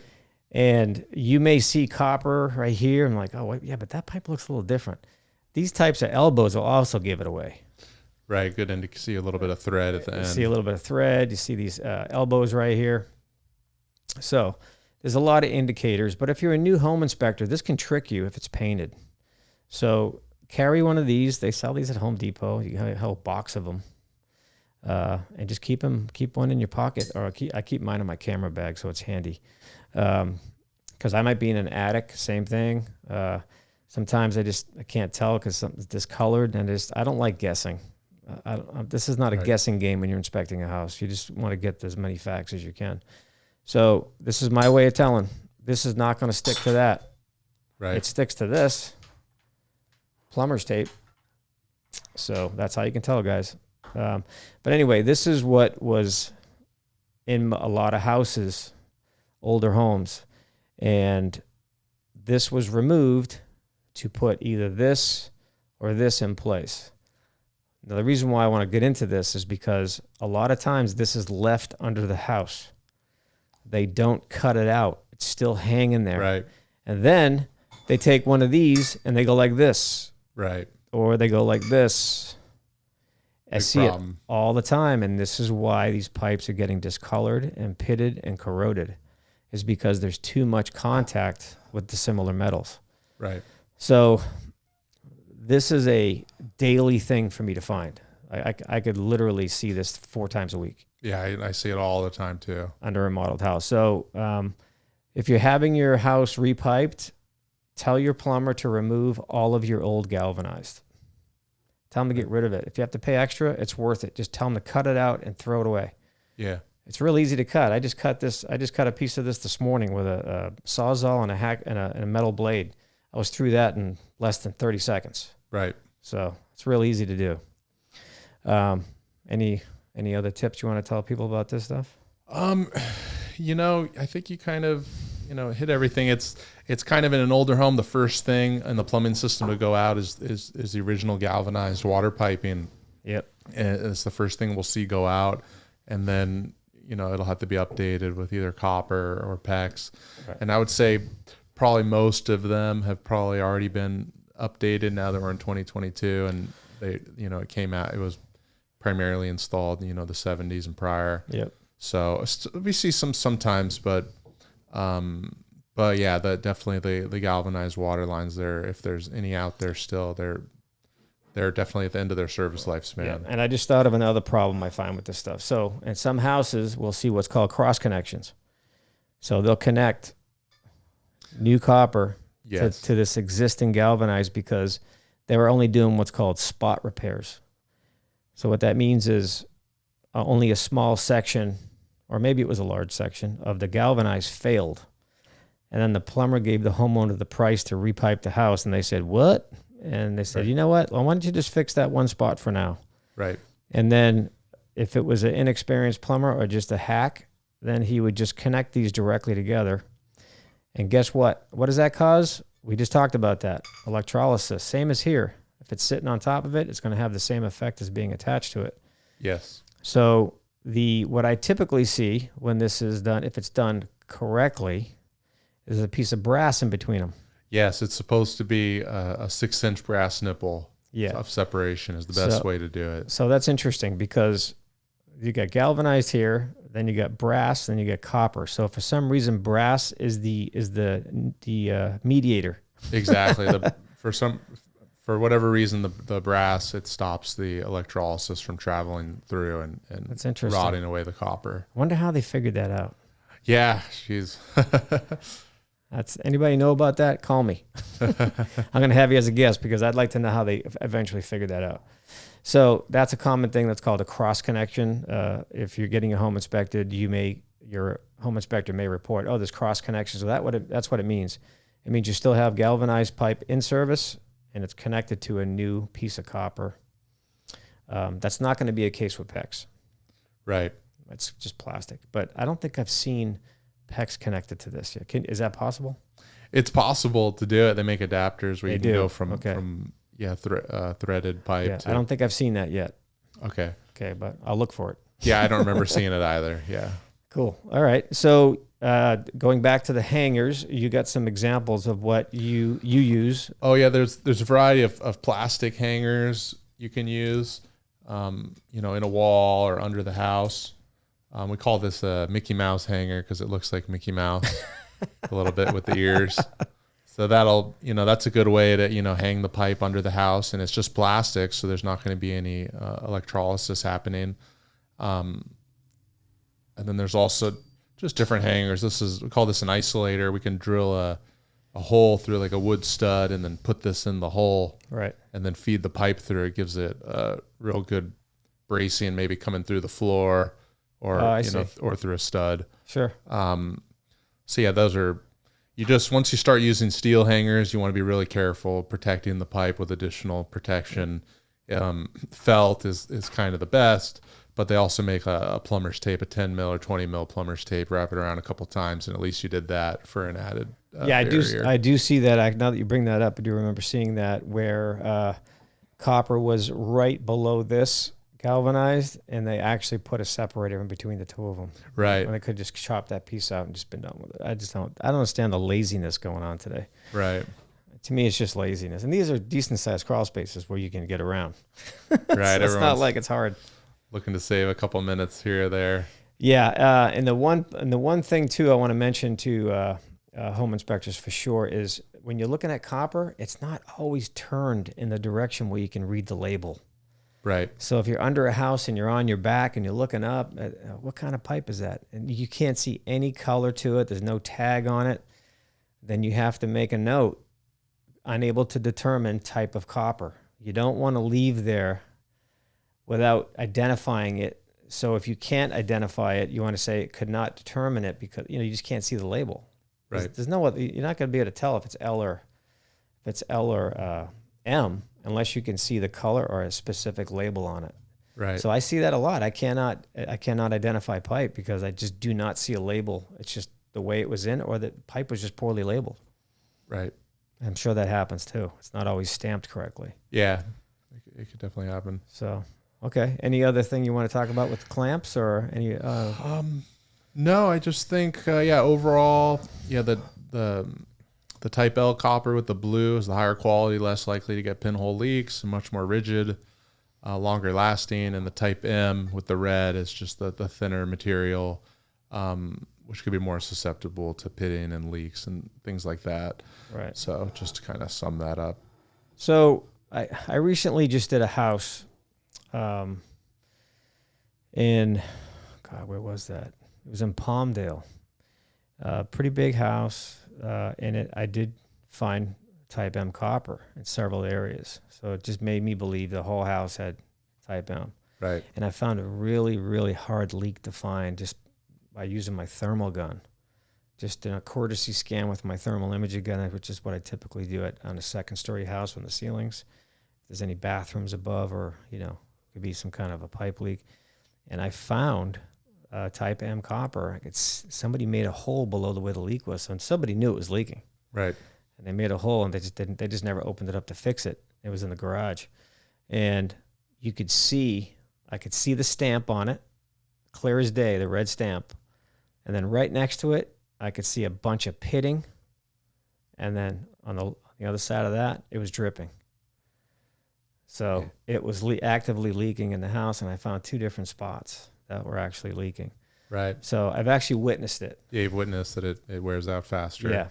And you may see copper right here. I'm like, oh, wait, yeah, but that pipe looks a little different. These types of elbows will also give it away. Right. Good. And you can see a little bit of thread at the end. You see a little bit of thread. You see these elbows right here. So there's a lot of indicators. But if you're a new home inspector, this can trick you if it's painted. So carry one of these. They sell these at Home Depot. You have a whole box of them. And just keep one in your pocket. Or I keep mine in my camera bag, so it's handy. Because I might be in an attic, same thing. Sometimes I can't tell because something's discolored, and I don't like guessing. This is not a guessing game when you're inspecting a house. You just want to get as many facts as you can. So this is my way of telling. This is not going to stick to that. Right. It sticks to this. Plumber's tape. So that's how you can tell, guys. But anyway, this is what was in a lot of houses, older homes. And this was removed to put either this or this in place. Now, the reason why I want to get into this is because a lot of times this is left under the house. They don't cut it out. It's still hanging there. Right. And then they take one of these and they go like this. Right. Or they go like this. I see it problem. all the time. And this is why these pipes are getting discolored and pitted and corroded, is because there's too much contact with the similar metals. Right. So this is a daily thing for me to find. I could literally see this 4 times a week. Yeah, I see it all the time too. Under a remodeled house. So if you're having your house repiped, tell your plumber to remove all of your old galvanized. Tell them to get rid of it. If you have to pay extra, it's worth it. Just tell them to cut it out and throw it away. Yeah. It's real easy to cut. I just cut a piece of this morning with a Sawzall and a metal blade. I was through that in less than 30 seconds. Right. So it's real easy to do. Any other tips you want to tell people about this stuff? I think you kind of, hit everything. It's kind of in an older home. The first thing in the plumbing system to go out is the original galvanized water piping. Yep. And it's the first thing we'll see go out. And then, it'll have to be updated with either copper or PEX. Right. And I would say probably most of them have probably already been updated now that we're in 2022. And they, it came out, it was primarily installed, the 70s and prior. Yep. So we see some sometimes, but yeah, definitely the galvanized water lines there, if there's any out there still, they're definitely at the end of their service lifespan. Yeah. And I just thought of another problem I find with this stuff. So in some houses, we'll see what's called cross connections. So they'll connect new copper to this existing galvanized because they were only doing what's called spot repairs. So what that means is only a small section, or maybe it was a large section, of the galvanized failed. And then the plumber gave the homeowner the price to repipe the house, and they said, what? And they said, you know what? Well, why don't you just fix that one spot for now? Right. And then if it was an inexperienced plumber or just a hack, then he would just connect these directly together. And guess what? What does that cause? We just talked about that. Electrolysis. Same as here. If it's sitting on top of it, it's going to have the same effect as being attached to it. Yes. So what I typically see when this is done, if it's done correctly, is a piece of brass in between them. Yes, it's supposed to be a 6-inch brass nipple of separation is the best way to do it. So that's interesting because you got galvanized here, then you got brass, then you got copper. So for some reason, brass is the mediator. Exactly. For whatever reason, the brass, it stops the electrolysis from traveling through and That's interesting. rotting away the copper. I wonder how they figured that out. Yeah, she's. That's anybody know about that? Call me. I'm going to have you as a guest because I'd like to know how they eventually figured that out. So that's a common thing that's called a cross connection. If you're getting your home inspected, your home inspector may report, oh, there's cross connections. So that's what it means. It means you still have galvanized pipe in service and it's connected to a new piece of copper. That's not going to be a case with PEX. Right. It's just plastic. But I don't think I've seen PEX connected to this yet. Is that possible? It's possible to do it. They make adapters where you can go from threaded pipe. Yeah, I don't think I've seen that yet. Okay. Okay, but I'll look for it. Yeah, I don't remember seeing it either. Yeah. Cool. All right. So going back to the hangers, you got some examples of what you use. Oh yeah, there's a variety of plastic hangers you can use, in a wall or under the house. We call this a Mickey Mouse hanger because it looks like Mickey Mouse a little bit with the ears. So that's a good way to, hang the pipe under the house, and it's just plastic. So there's not going to be any electrolysis happening. And then there's also just different hangers. We call this an isolator. We can drill a hole through like a wood stud and then put this in the hole. Right. And then feed the pipe through. It gives it a real good bracing, maybe coming through the floor or, or through a stud. Sure. So yeah, those are, once you start using steel hangers, you want to be really careful protecting the pipe with additional protection. Felt is kind of the best, but they also make a plumber's tape, a 10 mil or 20 mil plumber's tape, wrap it around a couple times, and at least you did that for an added barrier. I do see that. Now that you bring that up, I do remember seeing that where copper was right below this galvanized, and they actually put a separator in between the two of them. Right. When they could just chop that piece out and just been done with it. I don't understand the laziness going on today. Right. To me, it's just laziness. And these are decent sized crawl spaces where you can get around. Right. So it's not like it's hard. Looking to save a couple minutes here or there. Yeah. And the one thing too I want to mention to home inspectors for sure is when you're looking at copper, it's not always turned in the direction where you can read the label. Right. So if you're under a house and you're on your back and you're looking up, what kind of pipe is that? And you can't see any color to it. There's no tag on it. Then you have to make a note, unable to determine type of copper. You don't want to leave there without identifying it. So if you can't identify it, you want to say it could not determine it because you just can't see the label. Right. There's no other. You're not going to be able to tell if it's L or M unless you can see the color or a specific label on it. Right. So I see that a lot. I cannot identify pipe because I just do not see a label. It's just the way it was in, or the pipe was just poorly labeled. Right. I'm sure that happens too. It's not always stamped correctly. Yeah, it could definitely happen. So, okay. Any other thing you want to talk about with clamps or any? No, I just think overall, the Type L copper with the blue is the higher quality, less likely to get pinhole leaks, much more rigid, longer lasting, and the Type M with the red is just the thinner material, which could be more susceptible to pitting and leaks and things like that. Right. So just to kind of sum that up. So I recently just did a house in, where was that? It was in Palmdale. Pretty big house. In it, I did find Type M copper in several areas. So it just made me believe the whole house had Type M. Right. And I found a really, really hard leak to find just by using my thermal gun. Just in a courtesy scan with my thermal imaging gun, which is what I typically do on a second-story house on the ceilings. If there's any bathrooms above or, could be some kind of a pipe leak. And I found Type M copper. Somebody made a hole below where the leak was, and somebody knew it was leaking. Right. And they made a hole, and they just never opened it up to fix it. It was in the garage, and I could see the stamp on it, clear as day, the red stamp, and then right next to it, I could see a bunch of pitting, and then on the other side of that, it was dripping. So it was actively leaking in the house, and I found 2 different spots that were actually leaking. Right. So I've actually witnessed it. Yeah, you've witnessed that it wears out faster. Yeah.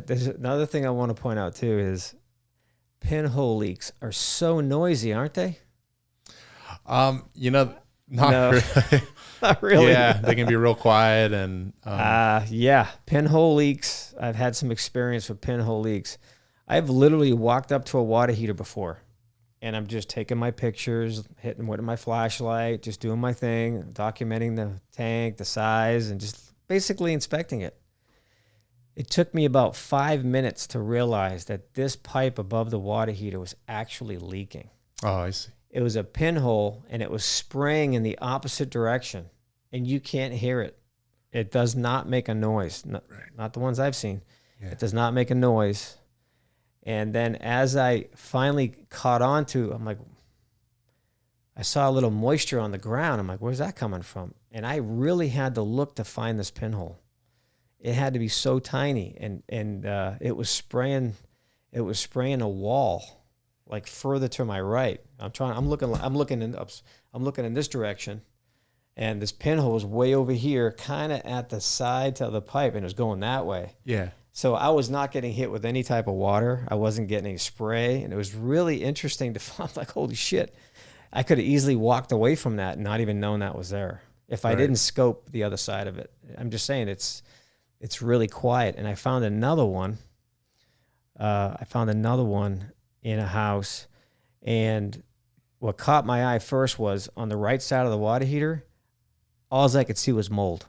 There's another thing I want to point out too is pinhole leaks are so noisy, aren't they? Not No. really. Not really. Yeah, they can be real quiet and. Pinhole leaks. I've had some experience with pinhole leaks. I've literally walked up to a water heater before, and I'm just taking my pictures, hitting with my flashlight, just doing my thing, documenting the tank, the size, and just basically inspecting it. It took me about 5 minutes to realize that this pipe above the water heater was actually leaking. Oh, I see. It was a pinhole, and it was spraying in the opposite direction, and you can't hear it. It does not make a noise. Not the ones I've seen. Yeah. It does not make a noise. And then as I finally caught on to, I'm like, I saw a little moisture on the ground. I'm like, where's that coming from? And I really had to look to find this pinhole. It had to be so tiny, and it was spraying a wall, like further to my right. I'm looking in this direction, and this pinhole was way over here, kind of at the side of the pipe, and it was going that way. Yeah. So I was not getting hit with any type of water. I wasn't getting any spray, and it was really interesting to find, like, holy shit, I could have easily walked away from that and not even known that was there if I didn't scope the other side of it. I'm just saying it's really quiet. And I found another one. In a house, and what caught my eye first was on the right side of the water heater, all I could see was mold.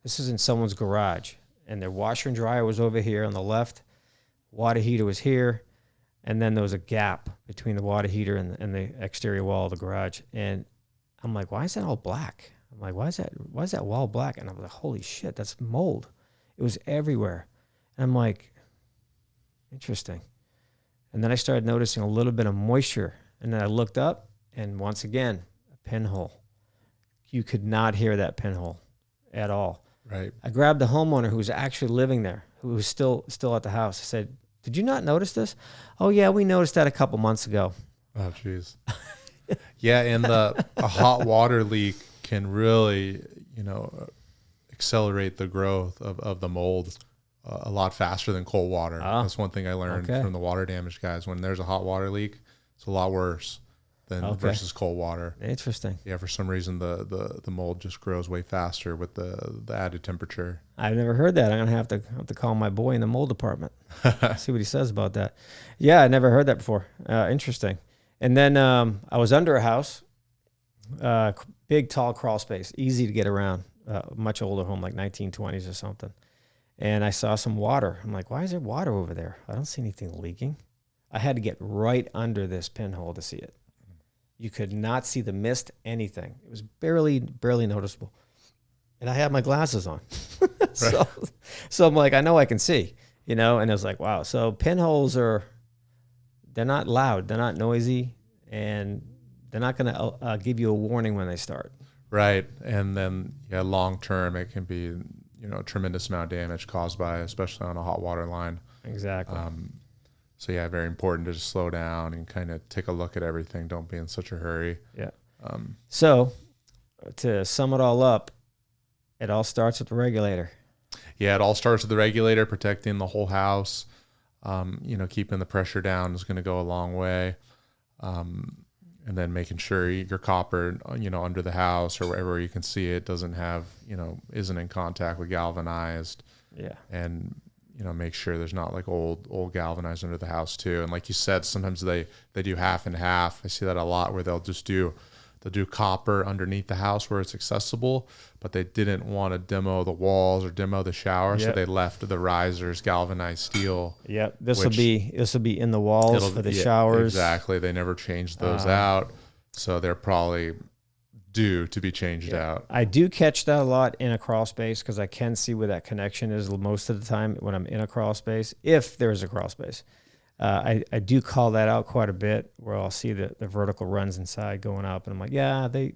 This is in someone's garage, and their washer and dryer was over here on the left, water heater was here, and then there was a gap between the water heater and the exterior wall of the garage. And I'm like, why is that all black? I'm like, why is that wall black? And I'm like, holy shit, that's mold. It was everywhere. And I'm like, interesting. And then I started noticing a little bit of moisture. And then I looked up, and once again, a pinhole. You could not hear that pinhole at all. Right. I grabbed the homeowner who was actually living there, who was still at the house. I said, did you not notice this? Oh, yeah, we noticed that a couple months ago. Oh, jeez. Yeah, and a hot water leak can really, accelerate the growth of the mold a lot faster than cold water. That's one thing I learned from the water damage guys. When there's a hot water leak, it's a lot worse than versus cold water. Interesting. Yeah, for some reason the mold just grows way faster with the added temperature. I've never heard that. I'm gonna have to call my boy in the mold department. See what he says about that. Yeah, I never heard that before. Interesting. And then I was under a house, big tall crawl space, easy to get around. Much older home, like 1920s or something. And I saw some water. I'm like, why is there water over there? I don't see anything leaking. I had to get right under this pinhole to see it. You could not see the mist, anything. It was barely noticeable. And I had my glasses on. So I'm like, I know I can see, And it was like, wow. So pinholes they're not loud. They're not noisy. And they're not going to give you a warning when they start. Right. And then, long term, it can be, a tremendous amount of damage caused by, especially on a hot water line. Exactly. So very important to just slow down and kind of take a look at everything. Don't be in such a hurry. Yeah. So to sum it all up, it all starts with the regulator. Yeah, it all starts with the regulator, protecting the whole house. Keeping the pressure down is going to go a long way. And then making sure your copper, under the house or wherever you can see it doesn't have, isn't in contact with galvanized. Yeah. And, make sure there's not like old galvanized under the house too. And like you said, sometimes they do half and half. I see that a lot where they'll do copper underneath the house where it's accessible, but they didn't want to demo the walls or demo the shower. Yep. So they left the risers galvanized steel. Yep. This will be in the walls for the showers. Exactly. They never changed those out. So they're probably due to be changed out. I do catch that a lot in a crawl space because I can see where that connection is most of the time when I'm in a crawl space, if there's a crawl space. I do call that out quite a bit where I'll see the vertical runs inside going up, and I'm like, yeah, they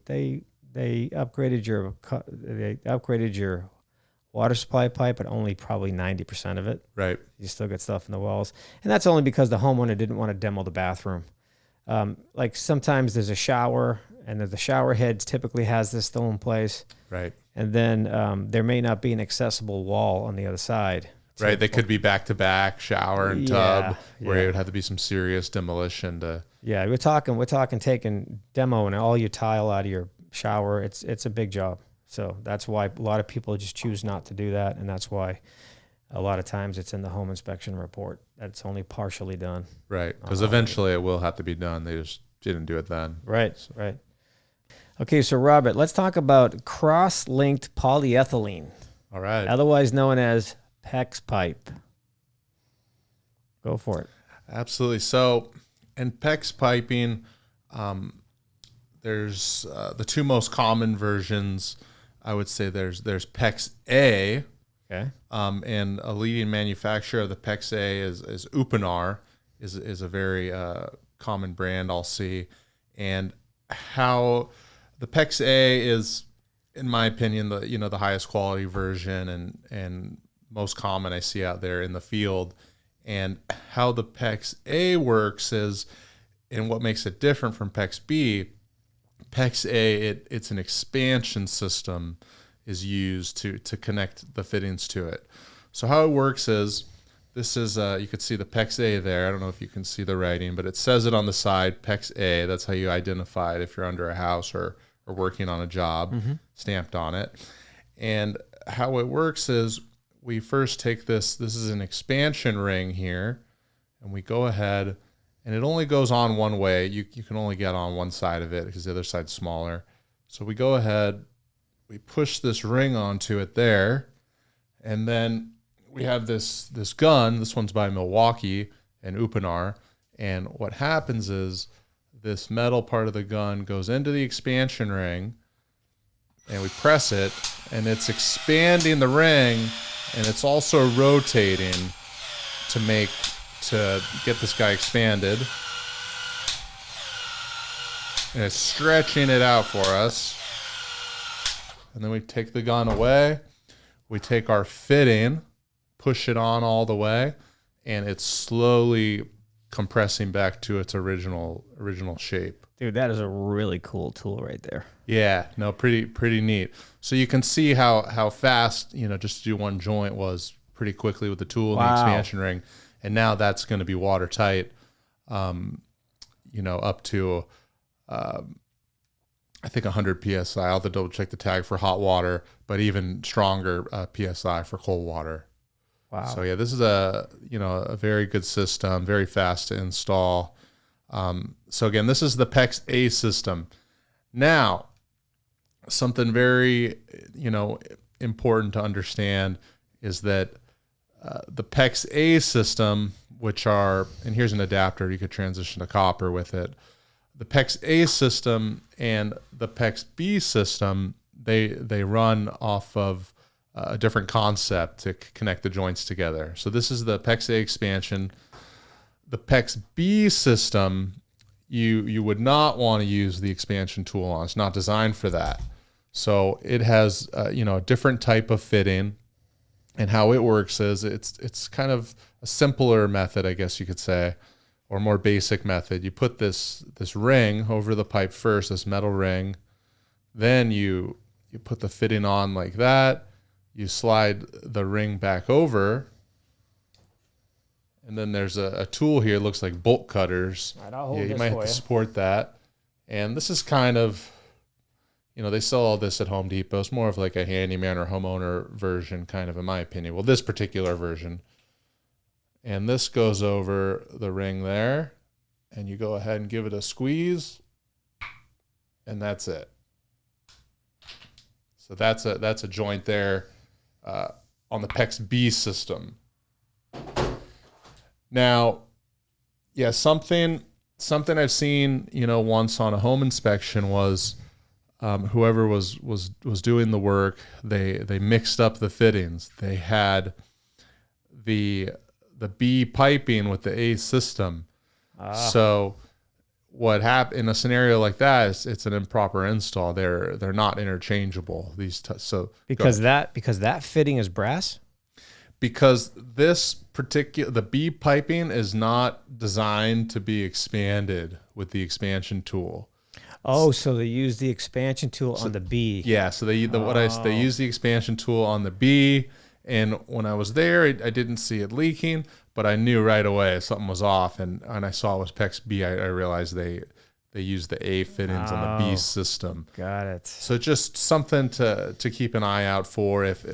upgraded your water supply pipe, but only probably 90% of it. Right. You still get stuff in the walls. And that's only because the homeowner didn't want to demo the bathroom. Like sometimes there's a shower, and the shower head typically has this still in place. Right. And then there may not be an accessible wall on the other side. Right. They could be back-to-back shower and tub where it would have to be some serious demolition to. Yeah, we're talking taking demo and all your tile out of your shower. It's a big job. So that's why a lot of people just choose not to do that, and that's why a lot of times it's in the home inspection report that it's only partially done. Right, because eventually it will have to be done. They just didn't do it then. Right, so. Right. Okay, so Robert, let's talk about cross-linked polyethylene. All right. Otherwise known as PEX pipe. Go for it. Absolutely. So in PEX piping, there's the two most common versions. I would say there's PEX A, okay, and a leading manufacturer of the PEX A is Upinar, is a very common brand I'll see, and how the PEX A is, in my opinion, the highest quality version and most common I see out there in the field, and how the PEX A works is, and what makes it different from PEX B. PEX A, it's an expansion system is used to connect the fittings to it. So how it works is, this is, you could see the PEX A there. I don't know if you can see the writing, but it says it on the side, PEX A. That's how you identify it if you're under a house or working on a job, stamped on it. And how it works is, we first take this is an expansion ring here, and we go ahead, and it only goes on one way. You can only get on one side of it because the other side's smaller. So we go ahead, we push this ring onto it there, and then we have this gun. This one's by Milwaukee and Upinar. And what happens is, this metal part of the gun goes into the expansion ring, and we press it, and it's expanding the ring, and it's also rotating to get this guy expanded. And it's stretching it out for us. And then we take the gun away. We take our fitting, push it on all the way, and it's slowly compressing back to its original shape. Dude, that is a really cool tool right there. Yeah, no, pretty neat. So you can see how fast, just to do one joint was pretty quickly with the tool and the expansion ring. And now that's going to be watertight, up to, I think 100 PSI. I'll have to double check the tag for hot water, but even stronger PSI for cold water. Wow. So yeah, this is a very good system, very fast to install. So again, this is the PEX A system. Now, something very, important to understand is that the PEX A system, and here's an adapter, you could transition to copper with it. The PEX A system and the PEX B system, they run off of a different concept to connect the joints together. So this is the PEX A expansion. The PEX B system, you would not want to use the expansion tool on. It's not designed for that. So it has a different type of fitting, and how it works is it's kind of a simpler method, I guess you could say, or more basic method. You put this ring over the pipe first, this metal ring, then you put the fitting on like that. You slide the ring back over, and then there's a tool here. It looks like bolt cutters. All right, I'll hold you this might for have to you. support that. And this is kind of, they sell all this at Home Depot. It's more of like a handyman or homeowner version, kind of, in my opinion. Well, this particular version. And this goes over the ring there, and you go ahead and give it a squeeze, and that's it. So that's a joint there on the PEX B system. Now, yeah, something I've seen, once on a home inspection was whoever was doing the work, they mixed up the fittings. They had the B piping with the A system. So what happened in a scenario like that is it's an improper install. They're not interchangeable. Because that fitting is brass. Because the B piping is not designed to be expanded with the expansion tool. Oh, so they use the expansion tool on the B. Yeah, so they use the expansion tool on the B, and when I was there, I didn't see it leaking, but I knew right away something was off, and I saw it was PEX B. I realized they use the A fittings on the B system. Got it. So just something to keep an eye out for. If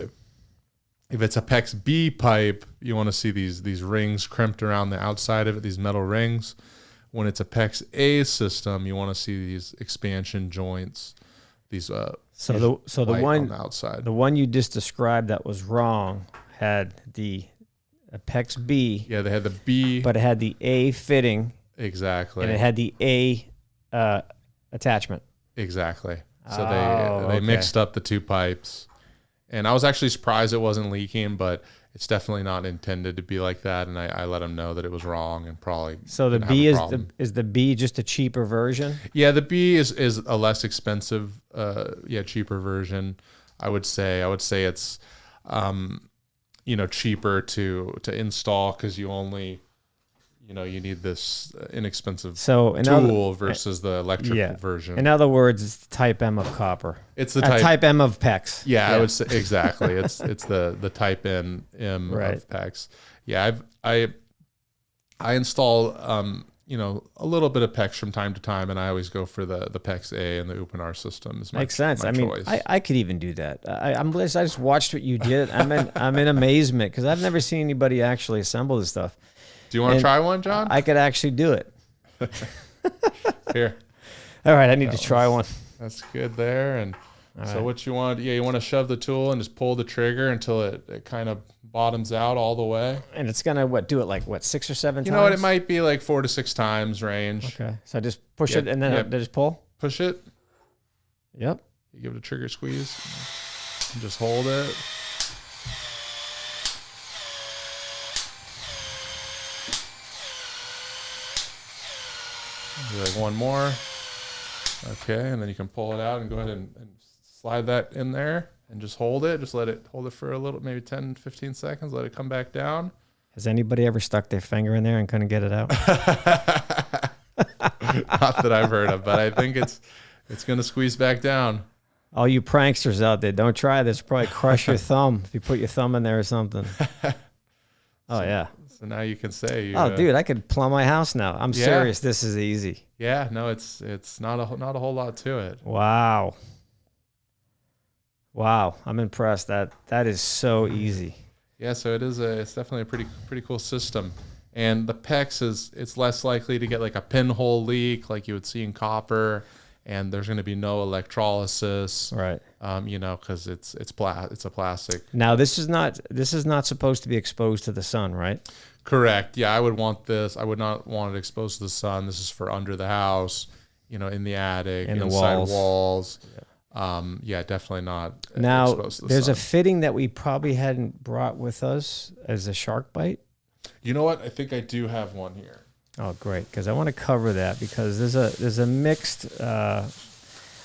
it's a PEX B pipe, you want to see these rings crimped around the outside of it, these metal rings. When it's a PEX A system, you want to see these expansion joints, these the one on the outside. The one you just described that was wrong had the PEX B. Yeah, they had the B, but it had the A fitting. Exactly. And it had the A attachment. Exactly. So they mixed up the two pipes. And I was actually surprised it wasn't leaking, but it's definitely not intended to be like that. And I let them know that it was wrong and probably. So the B is the B just a cheaper version? Yeah, the B is a less expensive, cheaper version. I would say it's, cheaper to install because you only, you need this inexpensive tool versus the electric version. In other words, it's the type M of copper. It's the type M of PEX. Yeah, I would say exactly. It's the type M of PEX. Yeah, I install a little bit of PEX from time to time, and I always go for the PEX A and the Upinar system. Makes sense. I mean, I could even do that. I just watched what you did. I'm in amazement because I've never seen anybody actually assemble this stuff. Do you want to try one, John? I could actually do it. Here. All right, I need to try one. That's good there. And so what you want, you want to shove the tool and just pull the trigger until it kind of bottoms out all the way. And it's going to do it 6 or 7 times? You know what, it might be like 4 to 6 times range. Okay. So I just push it and then just pull? Push it. Yep. You give it a trigger squeeze. And just hold it. Like one more. Okay, and then you can pull it out and go ahead and slide that in there and just hold it. Just hold it for a little, maybe 10, 15 seconds. Let it come back down. Has anybody ever stuck their finger in there and couldn't get it out? Not that I've heard of, but I think it's going to squeeze back down. All you pranksters out there, don't try this. Probably crush your thumb if you put your thumb in there or something. Yeah. So now you can say, dude, I could plumb my house now. I'm serious. This is easy. Yeah, no, it's not a whole lot to it. Wow, I'm impressed. That is so easy. Yeah, so it's definitely a pretty cool system. And the PEX it's less likely to get like a pinhole leak like you would see in copper, and there's going to be no electrolysis, right? Because it's a plastic. Now this is not supposed to be exposed to the sun, right? Correct. Yeah, I would want this. I would not want it exposed to the sun. This is for under the house, in the attic, inside walls. Yeah. Definitely not. Now, exposed to the there's sun. a fitting that we probably hadn't brought with us as a shark bite. You know what? I think I do have one here. Oh, great! Because I want to cover that because there's a mixed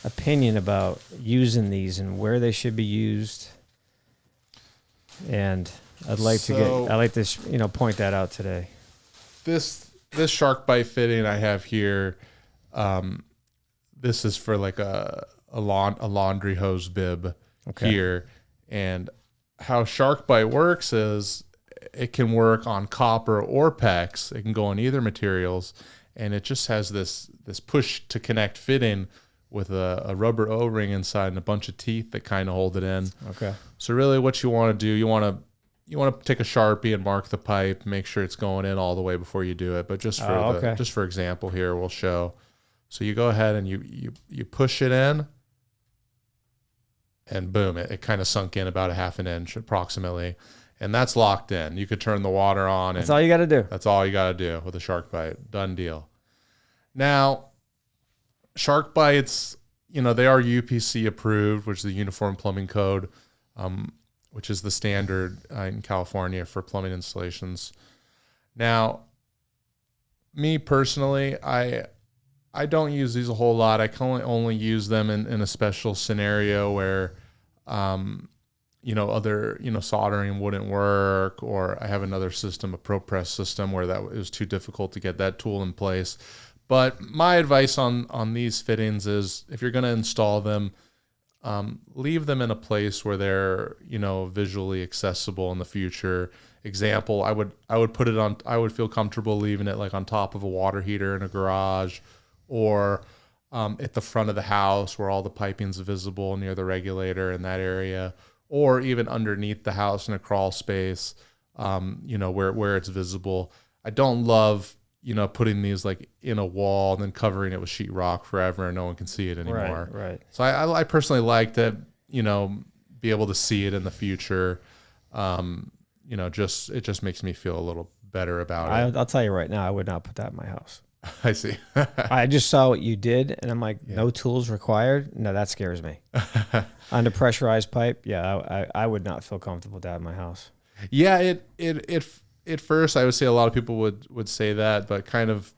opinion about using these and where they should be used, and I'd like to point that out today. This shark bite fitting I have here, this is for like a laundry hose bib here, and how shark bite works is it can work on copper or PEX. It can go on either materials, and it just has this push to connect fitting with a rubber O-ring inside and a bunch of teeth that kind of hold it in. Okay. So really, what you want to do, you want to take a Sharpie and mark the pipe, make sure it's going in all the way before you do it. But just for example here, we'll show. So you go ahead and you push it in, and boom, it kind of sunk in about a half an inch approximately, and that's locked in. You could turn the water on. That's all you got to do. That's all you got to do with a shark bite. Done deal. Now, shark bites, they are UPC approved, which is the Uniform Plumbing Code, which is the standard in California for plumbing installations. Now, me personally, I I don't use these a whole lot. I can only use them in a special scenario where, other, soldering wouldn't work, or I have another system, a ProPress system, where it was too difficult to get that tool in place. But my advice on these fittings is, if you're going to install them, leave them in a place where they're, visually accessible in the future. Example, I would put it on, I would feel comfortable leaving it like on top of a water heater in a garage, or at the front of the house where all the piping's visible near the regulator in that area, or even underneath the house in a crawl space, where it's visible. I don't love, putting these like in a wall and then covering it with sheetrock forever and no one can see it anymore. Right. So I personally like to, be able to see it in the future. It just makes me feel a little better about it. I'll tell you right now, I would not put that in my house. I see. I just saw what you did, and I'm like, no tools required. No, that scares me. Under pressurized pipe, I would not feel comfortable with that in my house. Yeah, at first I would say a lot of people would say that, but kind of,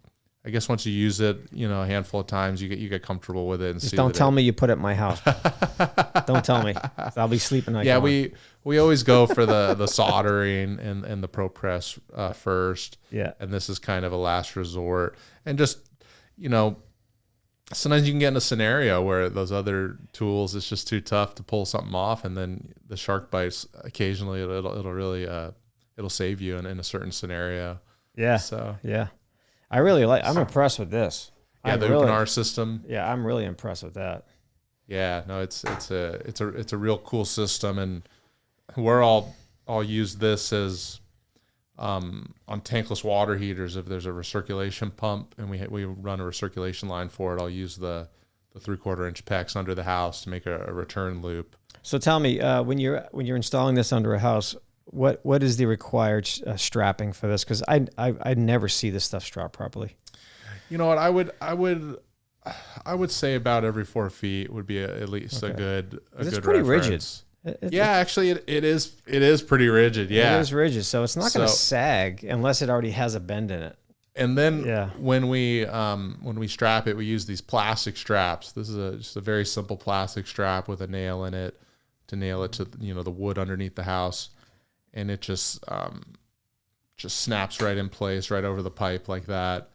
I guess once you use it, a handful of times, you get comfortable with it. And just don't tell me you put it in my house. Don't tell me. I'll be sleeping. We always go for the soldering and the ProPress first. Yeah. And this is kind of a last resort. And just, sometimes you can get in a scenario where those other tools, it's just too tough to pull something off. And then the shark bites, occasionally it'll really, it'll save you in a certain scenario. Yeah. So, yeah. I really I'm impressed with this. Yeah. The Upinar system. Yeah. I'm really impressed with that. Yeah. No, it's a real cool system. And I'll use this as, on tankless water heaters. If there's a recirculation pump and we run a recirculation line for it, I'll use the 3/4 inch PEX under the house to make a return loop. So tell me, when you're installing this under a house, what is the required strapping for this? Because I never see this stuff strapped properly. You know what? I would say about every 4 feet would be at least a good pretty reference. Rigid. Actually, it is pretty rigid. Yeah, it is rigid, so it's not going to sag unless it already has a bend in it. And then when we strap it, we use these plastic straps. This is just a very simple plastic strap with a nail in it to nail it to the wood underneath the house, and it just snaps right in place right over the pipe like that,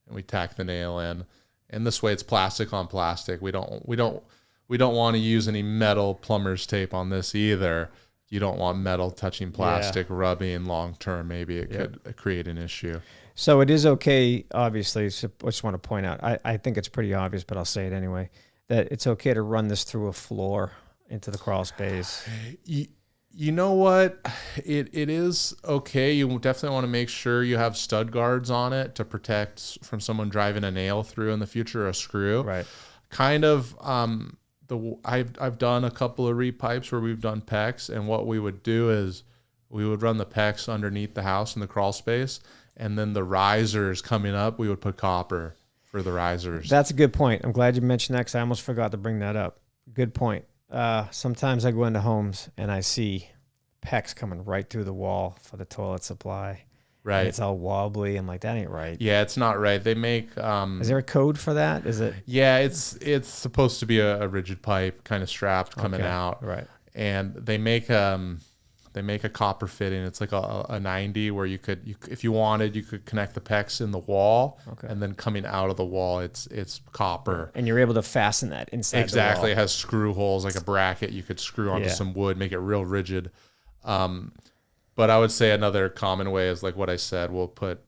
and we tack the nail in. And this way, it's plastic on plastic. We don't want to use any metal plumber's tape on this either. You don't want metal touching plastic, rubbing long term. Maybe it could create an issue. So it is okay, obviously. So I just want to point out, I think it's pretty obvious, but I'll say it anyway, that it's okay to run this through a floor into the crawl space. You know what? It is okay. You definitely want to make sure you have stud guards on it to protect from someone driving a nail through in the future, or a screw. Right. Kind of, I've done a couple of repipes where we've done PEX, and what we would do is we would run the PEX underneath the house in the crawl space, and then the risers coming up, we would put copper for the risers. That's a good point. I'm glad you mentioned that, because I almost forgot to bring that up. Good point. Sometimes I go into homes and I see PEX coming right through the wall for the toilet supply. Right. And it's all wobbly. I'm like, that ain't right. Yeah, it's not right. They make... is there a code for that? Is it? Yeah, it's supposed to be a rigid pipe kind of strapped coming out. Right. And they make a copper fitting. It's like a 90 where you could if you wanted, you could connect the PEX in the wall, and then coming out of the wall, it's copper. And you're able to fasten that inside Exactly. the wall. It has screw holes like a bracket. You could screw onto some wood, make it real rigid. But I would say another common way is like what I said. We'll put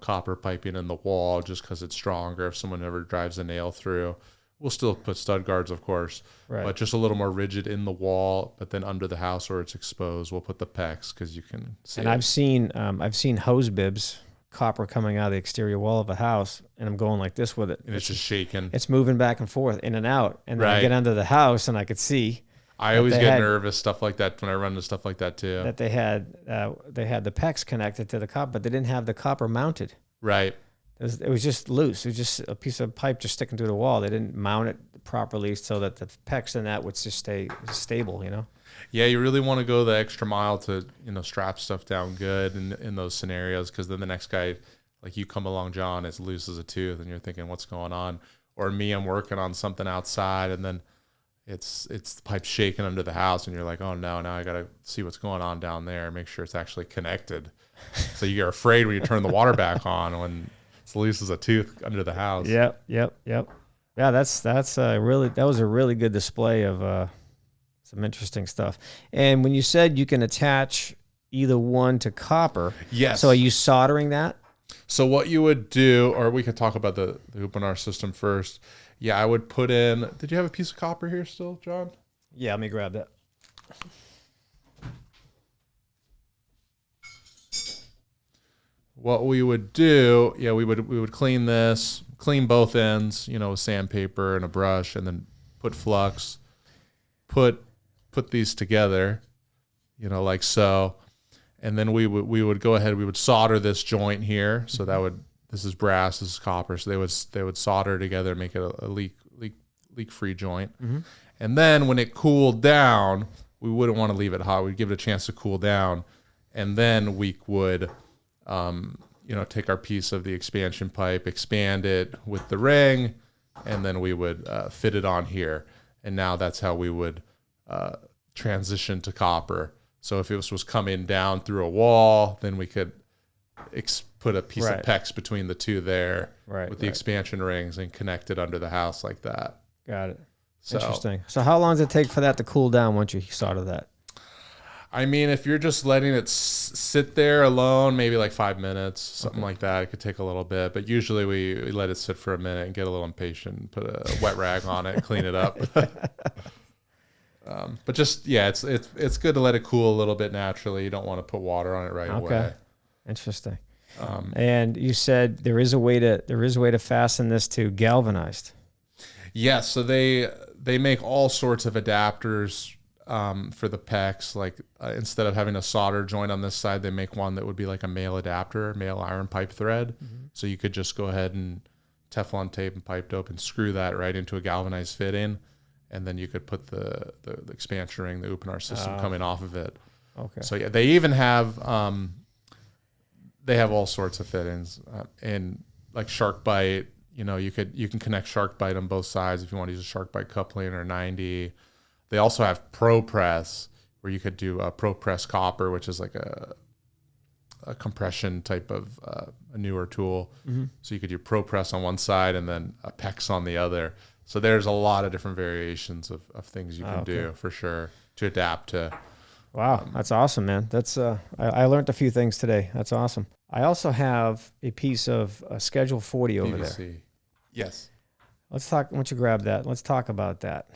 copper piping in the wall just because it's stronger. If someone ever drives a nail through, we'll still put stud guards, of course, but just a little more rigid in the wall. But then under the house where it's exposed, we'll put the PEX because you can see. And I've seen hose bibs, copper coming out of the exterior wall of a house, and I'm going like this with it. And it's just shaking. It's moving back and forth, in and out. And then I get under the house and I could see. I always get nervous, stuff like that, when I run into stuff like that too. That they had the PEX connected to the copper, but they didn't have the copper mounted. Right. It was just loose. It was just a piece of pipe just sticking through the wall. They didn't mount it properly so that the PEX in that would just stay stable, Yeah, you really want to go the extra mile to, strap stuff down good in those scenarios, because then the next guy, Like you come along, John, it's loose as a tooth, and you're thinking, what's going on? Or me, I'm working on something outside, and then it's the pipe shaking under the house, and you're like, oh no, now I got to see what's going on down there, make sure it's actually connected. So you're afraid when you turn the water back on when it's loose as a tooth under the house. Yep. Yeah, that was a really good display of some interesting stuff. And when you said you can attach either one to copper, yes. So are you soldering that? So what you would do, or we could talk about the Upinar system first. Yeah, I would put in, did you have a piece of copper here still, John? Yeah, let me grab that. What we would do, yeah, we would clean this, clean both ends, you know, with sandpaper and a brush, and then put flux, put these together, you know, like so. And then we would go ahead, we would solder this joint here. So that would, this is brass, this is copper. So they would solder together, make it a leak-free joint. Mm-hmm. And then when it cooled down, we wouldn't want to leave it hot. We'd give it a chance to cool down. And then we would, you know, take our piece of the expansion pipe, expand it with the ring, and then we would fit it on here. And now that's how we would transition to copper. So if it was coming down through a wall, then we could put a piece of PEX between the two there with the expansion rings and connect it under the house like that. Got it. So, interesting. So how long does it take for that to cool down once you solder that? I mean, if you're just letting it sit there alone, maybe like 5 minutes, something like that. It could take a little bit, but usually we let it sit for a minute and get a little impatient, put a wet rag on it, clean it up. But just, yeah, it's good to let it cool a little bit naturally. You don't want to put water on it right away. Interesting. And you said there is a way to fasten this to galvanized. Yes, so they make all sorts of adapters for the PEX. Like instead of having a solder joint on this side, they make one that would be like a male adapter, male iron pipe thread. Mm-hmm. So you could just go ahead and Teflon tape and pipe dope and screw that right into a galvanized fitting. And then you could put the expansion ring, the Upinar system coming off of it. Okay. So yeah, they even have they have all sorts of fittings and like shark bite. You know, you can connect shark bite on both sides if you want to use a shark bite coupling or 90. They also have Pro Press where you could do a Pro Press copper, which is like a compression type of a newer tool. Mm-hmm. So you could do Pro Press on one side and then a PEX on the other. So there's a lot of different variations of things you can do for sure to adapt to. Wow, that's awesome, man. That's I learned a few things today. That's awesome. I also have a piece of Schedule 40 over PVC. there. Yes. Let's talk. Why don't you grab that? Let's talk about that.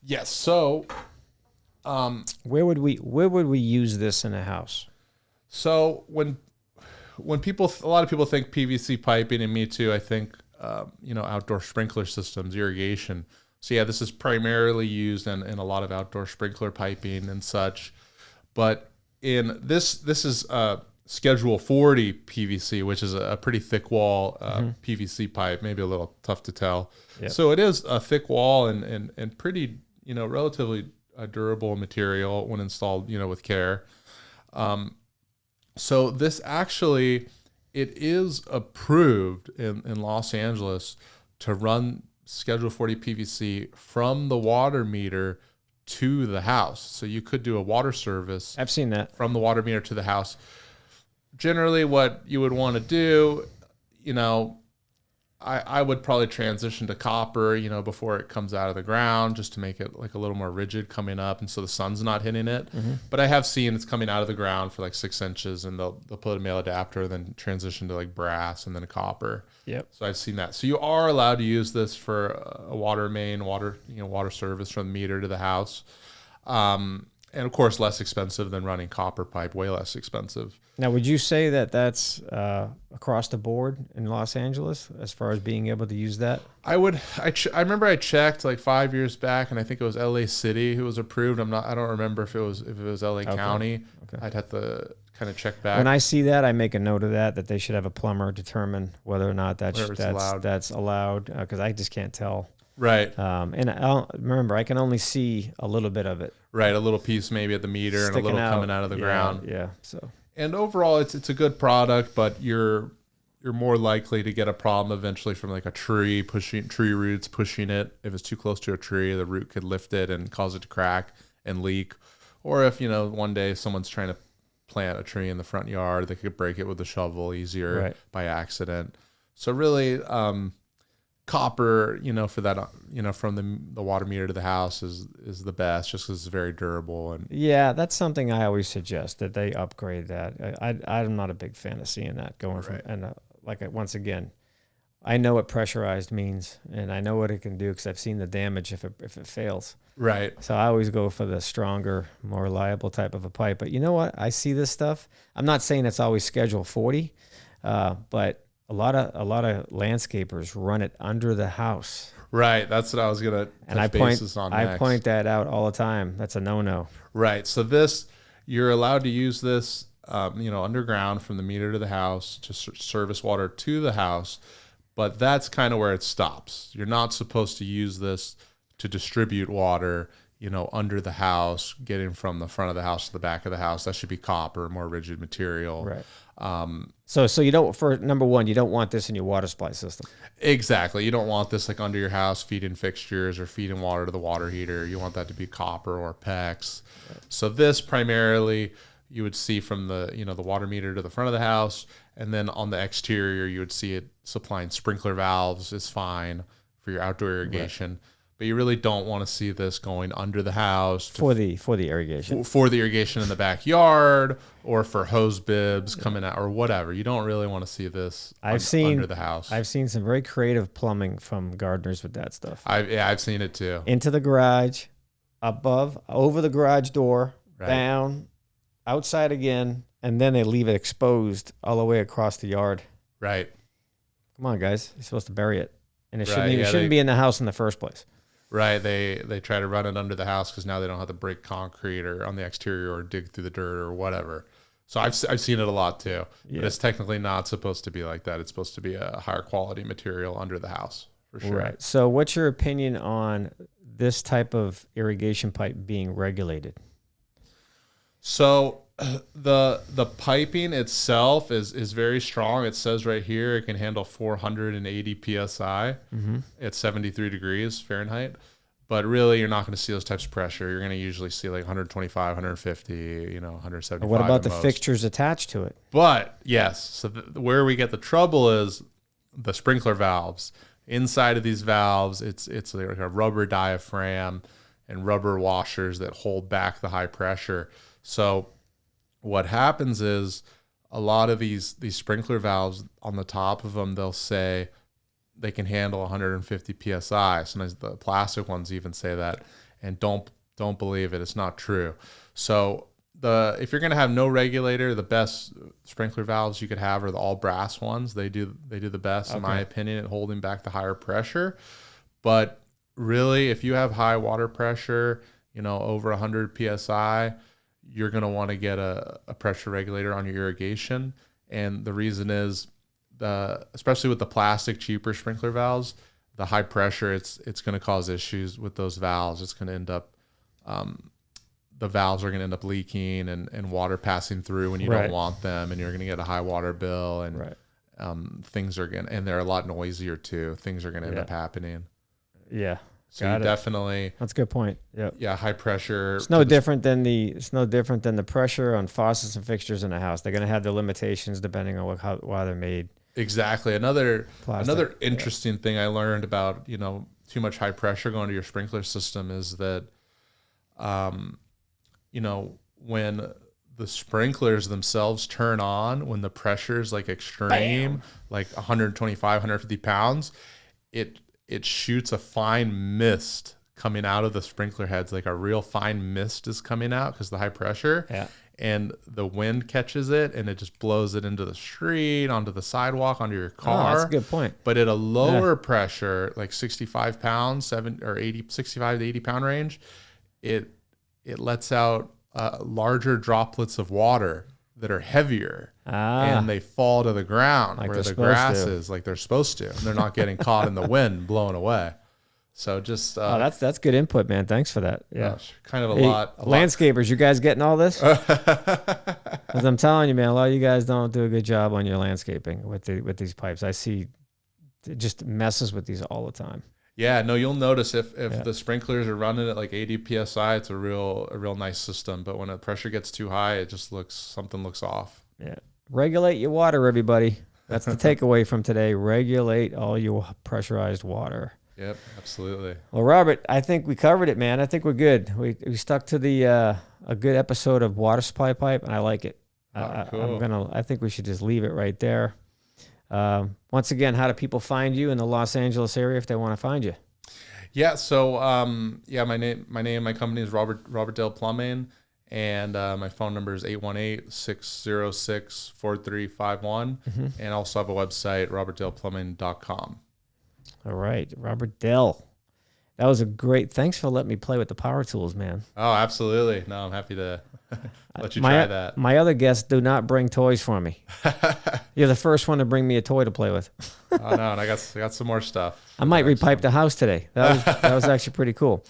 Yes. So, where would we use this in a house? So when people, a lot of people think PVC piping, and me too. I think you know, outdoor sprinkler systems, irrigation. So yeah, this is primarily used in a lot of outdoor sprinkler piping and such. But in this is Schedule 40 PVC, which is a pretty thick wall PVC pipe, maybe a little tough to tell. Yep. So it is a thick wall and pretty, you know, relatively durable material when installed, you know, with care. So this actually, it is approved in Los Angeles to run Schedule 40 PVC from the water meter to the house. So you could do a water service. I've seen that. From the water meter to the house. Generally, what you would want to do, you know, I would probably transition to copper, you know, before it comes out of the ground, just to make it like a little more rigid coming up, and so the sun's not hitting it. Mm-hmm. But I have seen it's coming out of the ground for like 6 inches, and they'll put a male adapter, then transition to like brass, and then a copper. Yep. So I've seen that. So you are allowed to use this for a water main, water service from the meter to the house. And of course, less expensive than running copper pipe, way less expensive. Now, would you say that that's across the board in Los Angeles as far as being able to use that? I remember I checked like 5 years back, and I think it was LA City who was approved. I don't remember if it was LA County. Okay. I'd have to kind of check back. When I see that, I make a note of that they should have a plumber determine whether or not that's allowed, because I just can't tell. Right. And remember, I can only see a little bit of it. Right, a little piece maybe at the meter and a little coming out of the ground. Yeah. So. And overall, it's a good product, but you're more likely to get a problem eventually from like a tree roots pushing it. If it's too close to a tree, the root could lift it and cause it to crack and leak. Or if, one day someone's trying to plant a tree in the front yard, they could break it with a shovel easier by accident. So really, copper, for that, from the water meter to the house is the best, just because it's very durable. And yeah, that's something I always suggest, that they upgrade that. I'm not a big fan of seeing that going from, and once again, I know what pressurized means, and I know what it can do because I've seen the damage if it fails. Right. So I always go for the stronger, more reliable type of a pipe. But you know what? I see this stuff. I'm not saying it's always Schedule 40, but a lot of landscapers run it under the house. Right. That's what I was gonna touch bases on next. I point that out all the time. That's a no-no. Right. So you're allowed to use this, underground from the meter to the house to service water to the house, but that's kind of where it stops. You're not supposed to use this to distribute water, under the house, getting from the front of the house to the back of the house. That should be copper, more rigid material. Right. So you don't, for number one, you don't want this in your water supply system. Exactly. You don't want this like under your house, feeding fixtures or feeding water to the water heater. You want that to be copper or PEX. Right. So this primarily you would see from the, the water meter to the front of the house. And then on the exterior, you would see it supplying sprinkler valves is fine for your outdoor irrigation. Right. But you really don't want to see this going under the house for the irrigation, for the irrigation in the backyard, or for hose bibs coming out or whatever. You don't really want to see this under the house. I've seen some very creative plumbing from gardeners with that stuff. I've seen it too. Into the garage, above, over the garage door, down, outside again, and then they leave it exposed all the way across the yard. Right. Come on, guys. You're supposed to bury it, and it shouldn't be in the house in the first place. Right, they try to run it under the house because now they don't have to break concrete or on the exterior or dig through the dirt or whatever. So I've seen it a lot too. Yeah. But it's technically not supposed to be like that. It's supposed to be a higher quality material under the house for sure. Right. So what's your opinion on this type of irrigation pipe being regulated? So the piping itself is very strong. It says right here it can handle 480 psi at 73 degrees Fahrenheit. But really, you're not going to see those types of pressure. You're going to usually see like 125, 150, 175. What about the fixtures attached to it? But yes, so where we get the trouble is the sprinkler valves. Inside of these valves, it's like a rubber diaphragm and rubber washers that hold back the high pressure. So what happens is a lot of these sprinkler valves on the top of them, they'll say they can handle 150 psi. Sometimes the plastic ones even say that, and don't believe it. It's not true. So if you're going to have no regulator, the best sprinkler valves you could have are the all brass ones. They do the best in my opinion at holding back the higher pressure. But really, if you have high water pressure, over 100 psi, you're going to want to get a pressure regulator on your irrigation. And the reason is, especially with the plastic cheaper sprinkler valves, the high pressure, it's going to cause issues with those valves. It's going to end up, the valves are going to end up leaking and water passing through when you don't want them, and you're going to get a high water bill, and things are going to, and they're a lot noisier too. Things are going to end up happening. Yeah. So you definitely, that's a good point. Yeah, high pressure. It's no different than the pressure on faucets and fixtures in a house. They're going to have their limitations depending on why they're made. Exactly. Another interesting thing I learned about too much high pressure going to your sprinkler system is that when the sprinklers themselves turn on, when the pressure is like extreme, like 125, 150 pounds, it shoots a fine mist coming out of the sprinkler heads, like a real fine mist is coming out because the high pressure. Yeah. And the wind catches it and it just blows it into the street, onto the sidewalk, onto your car. Oh, that's a good point. But at a lower pressure, like 65 pounds, 65 to 80 pound range, it lets out larger droplets of water that are heavier, and they fall to the ground like where the grass is, like they're supposed to, and they're not getting caught in the wind, blown away. So just Oh, that's good input, man. Thanks for that. Yeah, kind of a lot. Landscapers, you guys getting all this? Because I'm telling you, man, a lot of you guys don't do a good job on your landscaping with these pipes. I see it just messes with these all the time. Yeah, no, you'll notice if the sprinklers are running at like 80 psi, it's a real nice system. But when the pressure gets too high, it just something looks off. Yeah, regulate your water, everybody. That's the takeaway from today. Regulate all your pressurized water. Yep, absolutely. Well, Robert, I think we covered it, man. I think we're good. We stuck to the a good episode of water supply pipe, and I like it. Cool. I think we should just leave it right there. Once again, how do people find you in the Los Angeles area if they want to find you? Yeah, so my company is Robert Deyl Plumbing, and my phone number is 818-606-4351, and I also have a website, robertdaylplumbing.com. All right, Robert Deyl. That was a great. Thanks for letting me play with the power tools, man. Oh, absolutely. No, I'm happy to let you try that. My other guests do not bring toys for me. You're the first one to bring me a toy to play with. Oh no, and I got some more stuff. I might repipe the house today. That was actually pretty cool.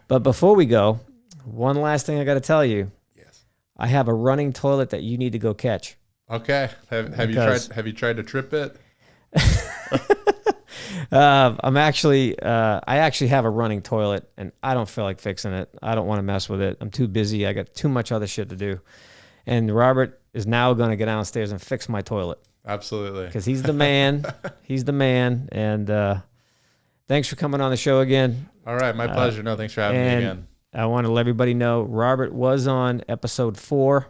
But before we go, one last thing I got to tell you. Yes. I have a running toilet that you need to go catch. Okay. Have you tried to trip it? I actually have a running toilet, and I don't feel like fixing it. I don't want to mess with it. I'm too busy. I got too much other shit to do. And Robert is now going to get downstairs and fix my toilet. Absolutely. Because he's the man. He's the man. And thanks for coming on the show again. All right. My pleasure. No, thanks for having me again. I want to let everybody know Robert was on episode 4,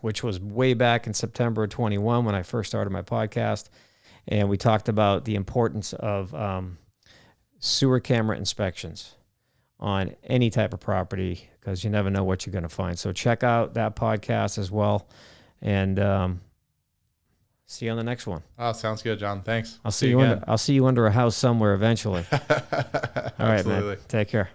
which was way back in September of 21 when I first started my podcast. And we talked about the importance of sewer camera inspections on any type of property, because you never know what you're going to find. So check out that podcast as well. And see you on the next one. Oh, sounds good, John. Thanks. I'll see you under a house somewhere eventually. All right, man. Take care.